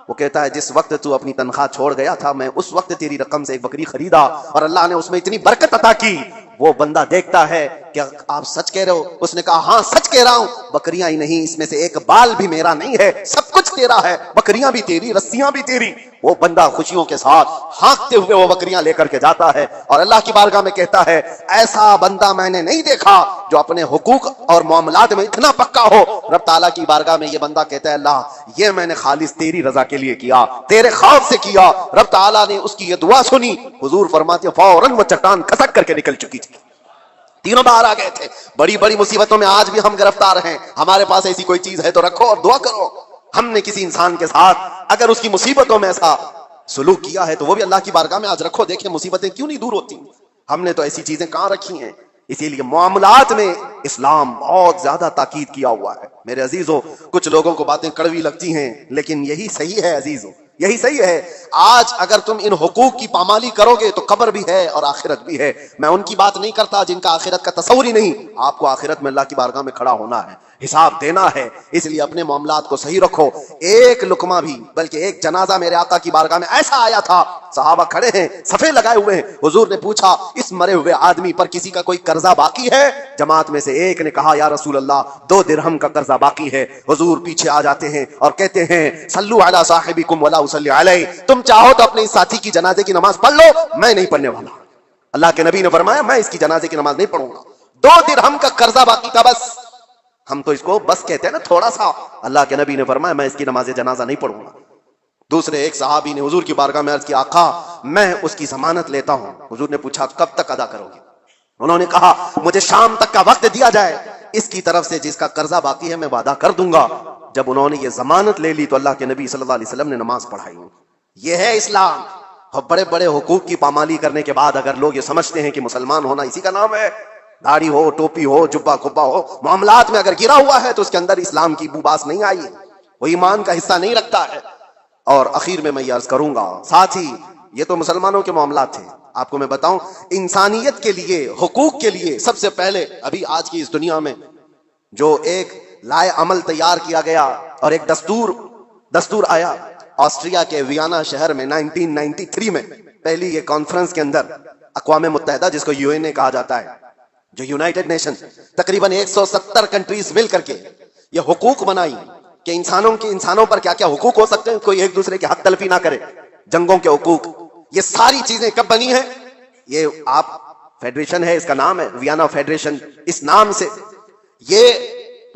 वो कहता है, जिस वक्त तू अपनी तनख्वाह छोड़ गया था, मैं उस वक्त तेरी रकम से एक बकरी खरीदा और अल्लाह ने उसमें इतनी बरकत अता की। वो बंदा देखता है, क्या आप सच कह रहे हो? उसने कहा, हाँ सच कह रहा हूं, बकरियां ही नहीं, इसमें से एक बाल भी मेरा नहीं है, सब कुछ तेरा है, बकरियां भी तेरी, रस्सियां भी तेरी। वो बंदा खुशियों के साथ हाँकते हुए वो बकरियां लेकर के जाता है और अल्लाह की बारगाह में कहता है, ऐसा बंदा मैंने नहीं देखा जो अपने हुकूक और मामलात में इतना पक्का हो। रब ताला की बारगाह में ये बंदा कहता है, अल्लाह ये मैंने खालिस तेरी रजा के लिए किया, तेरे खौफ से किया। रब ताला ने उसकी ये दुआ सुनी। हुजूर फरमाते, फौरन वो चट्टान खसक करके निकल चुकी थी, तीनों बाहर आ गए थे। बड़ी बड़ी मुसीबतों में आज भी हम गिरफ्तार हैं। हमारे पास ऐसी कोई चीज है तो रखो और दुआ करो। हमने किसी इंसान के साथ अगर उसकी मुसीबतों में ऐसा सुलूक किया है तो वो भी अल्लाह की बारगाह में आज रखो, देखें मुसीबतें क्यों नहीं दूर होती। हमने तो ऐसी चीजें कहां रखी हैं। इसीलिए मामलात में इस्लाम बहुत ज्यादा ताकीद किया हुआ है। मेरे अजीजों, कुछ लोगों को बातें कड़वी लगती हैं, लेकिन यही सही है अजीजों, यही सही है। आज अगर तुम इन हुकूक की पामाली करोगे तो कब्र भी है और आखिरत भी है। मैं उनकी बात नहीं करता जिनका आखिरत का तस्वुर ही नहीं। आपको आखिरत में अल्लाह की बारगाह में खड़ा होना है, हिसाब देना है, इसलिए अपने मामलात को सही रखो। एक लुकमा भी, बल्कि एक जनाजा मेरे आका की बारगाह में ऐसा आया था, सहाबा खड़े हैं, सफे लगाए हुए हैं। हुजूर ने पूछा, इस मरे हुए आदमी पर किसी का कोई कर्जा बाकी है? जमात में से एक ने कहा, या रसूल अल्लाह 2 दिरहम का कर्जा बाकी है। हुजूर पीछे आ जाते हैं और कहते हैं, सल्लू अला साहिबिकुम वला उसल्ली अलैहि, तुम चाहो तो अपने इस साथी की जनाजे की नमाज पढ़ लो, मैं नहीं पढ़ने वाला। अल्लाह के नबी ने फरमाया, मैं इसकी जनाजे की नमाज नहीं पढ़ूंगा। 2 दिरहम का कर्जा बाकी था, बस। हम तो इसको बस कहते हैं ना, थोड़ा सा। अल्लाह के नबी ने फरमाया, मैं इसकी नमाज जनाजा नहीं पढ़ूंगा। दूसरे एक सहाबी ने हुजूर की बारगाह में अर्ज किया, आका मैं उसकी जमानत लेता हूं। हुजूर ने पूछा, कब तक अदा करोगे? उन्होंने कहा, मुझे शाम तक का वक्त दिया जाए, इसकी तरफ से जिसका कर्जा बाकी है मैं वादा कर दूंगा। जब उन्होंने ये जमानत ले ली तो अल्लाह के नबी सल्लल्लाहु अलैहि वसल्लम ने नमाज पढ़ाई। ये है इस्लाम। और बड़े बड़े हुकूक की पामाली करने के बाद अगर लोग ये समझते हैं कि मुसलमान होना इसी का नाम है, दाढ़ी हो, टोपी हो, जुब्बा खुब्बा हो, मामलात में अगर गिरा हुआ है तो उसके अंदर इस्लाम की बुबास नहीं आई, वो ईमान का हिस्सा नहीं रखता है। और आखिर में मैं ये अर्ज करूंगा, साथ ही ये तो मुसलमानों के मामलात थे, आपको मैं बताऊं इंसानियत के लिए, हुकूक के लिए सबसे पहले अभी आज की इस दुनिया में जो एक लाए अमल तैयार किया गया और एक दस्तूर आया ऑस्ट्रिया के वियना शहर में 1993 में पहली ये कॉन्फ्रेंस के अंदर अक़वाम मुत्तहिदा जिसको यूएनए कहा जाता है, जो यूनाइटेड नेशन, तकरीबन 170 कंट्रीज मिल करके ये हुकूक बनाई कि इंसानों पर क्या क्या हुकूक हो सकते हैं, कोई एक दूसरे के हक तलफी ना करे, जंगों के हुकूक। ये सारी चीजें कब बनी है? ये आप फेडरेशन है, इसका नाम है वियना फेडरेशन, इस नाम से ये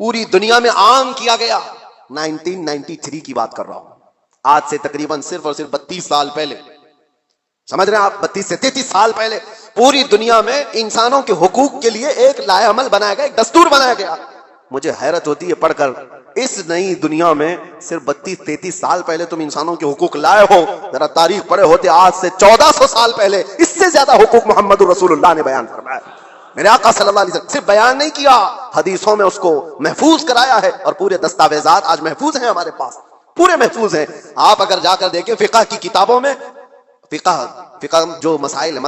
पूरी दुनिया में आम किया गया। 1993 की बात कर रहा हूं, आज से तकरीबन सिर्फ और सिर्फ 32 साल पहले, समझ रहे हैं आप, 32 से 33 साल पहले पूरी दुनिया में इंसानों के हुकूक के लिए एक लाएअमल बनाया गया, एक दस्तूर बनाया गया। मुझे हैरत होती है पढ़कर, इस नई दुनिया में सिर्फ 32-33 साल पहले तुम इंसानों के हुकूक लाए हो। जरा तारीख पढ़े होते, आज से 1400 साल पहले इससे ज्यादा हुकूक मोहम्मद रसूलुल्लाह ने बयान फरमाया। मेरे आका सल्लल्लाहु अलैहि वसल्लम सिर्फ बयान नहीं किया, हदीसों में उसको महफूज कराया है, और पूरे दस्तावेजात आज महफूज हैं हमारे पास, पूरे महफूज हैं। आप अगर जाकर देखें फिक़ह की किताबों में, फिक़ह जो मसाइल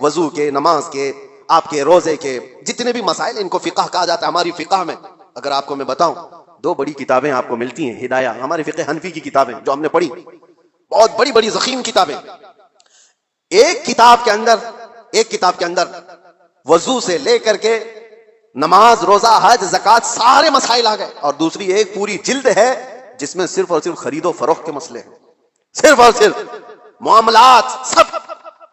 वजू के, नमाज के, आपके रोजे के, जितने भी मसाइल, इनको फिक़ह कहा जाता है। हमारी फिक़ह में अगर आपको मैं बताऊं, 2 बड़ी किताबें आपको मिलती हैं, हिदाया, हमारी फिक़ह हनफी की किताबें जो हमने पढ़ी, बहुत बड़ी बड़ी ज़ख़ीम किताबें। एक किताब के अंदर वजू से लेकर के नमाज, रोजा, हज, ज़कात, सारे मसाइल आ गए। और दूसरी एक पूरी जिल्द है जिसमें सिर्फ और सिर्फ खरीदो फरोख्त के मसले हैं, सिर्फ और सिर्फ मामलात, सब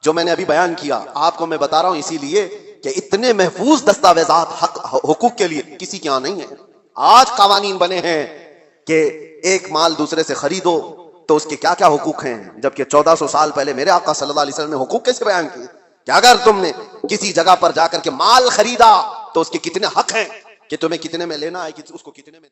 जो मैंने अभी बयान किया आपको मैं बता रहा हूं इसीलिए कि इतने महफूज दस्तावेजात हक हुकूक के लिए किसी के यहां नहीं है। आज कावानीन बने हैं कि एक माल दूसरे से खरीदो तो उसके क्या क्या हुकूक हैं, जबकि 1400 साल पहले मेरे आका सल्लल्लाहु अलैहि वसल्लम ने हुकूक कैसे बयान किए कि अगर तुमने किसी जगह पर जाकर के माल खरीदा तो उसके कितने हक हैं, कि तुम्हें कितने में लेना है, कि उसको कितने में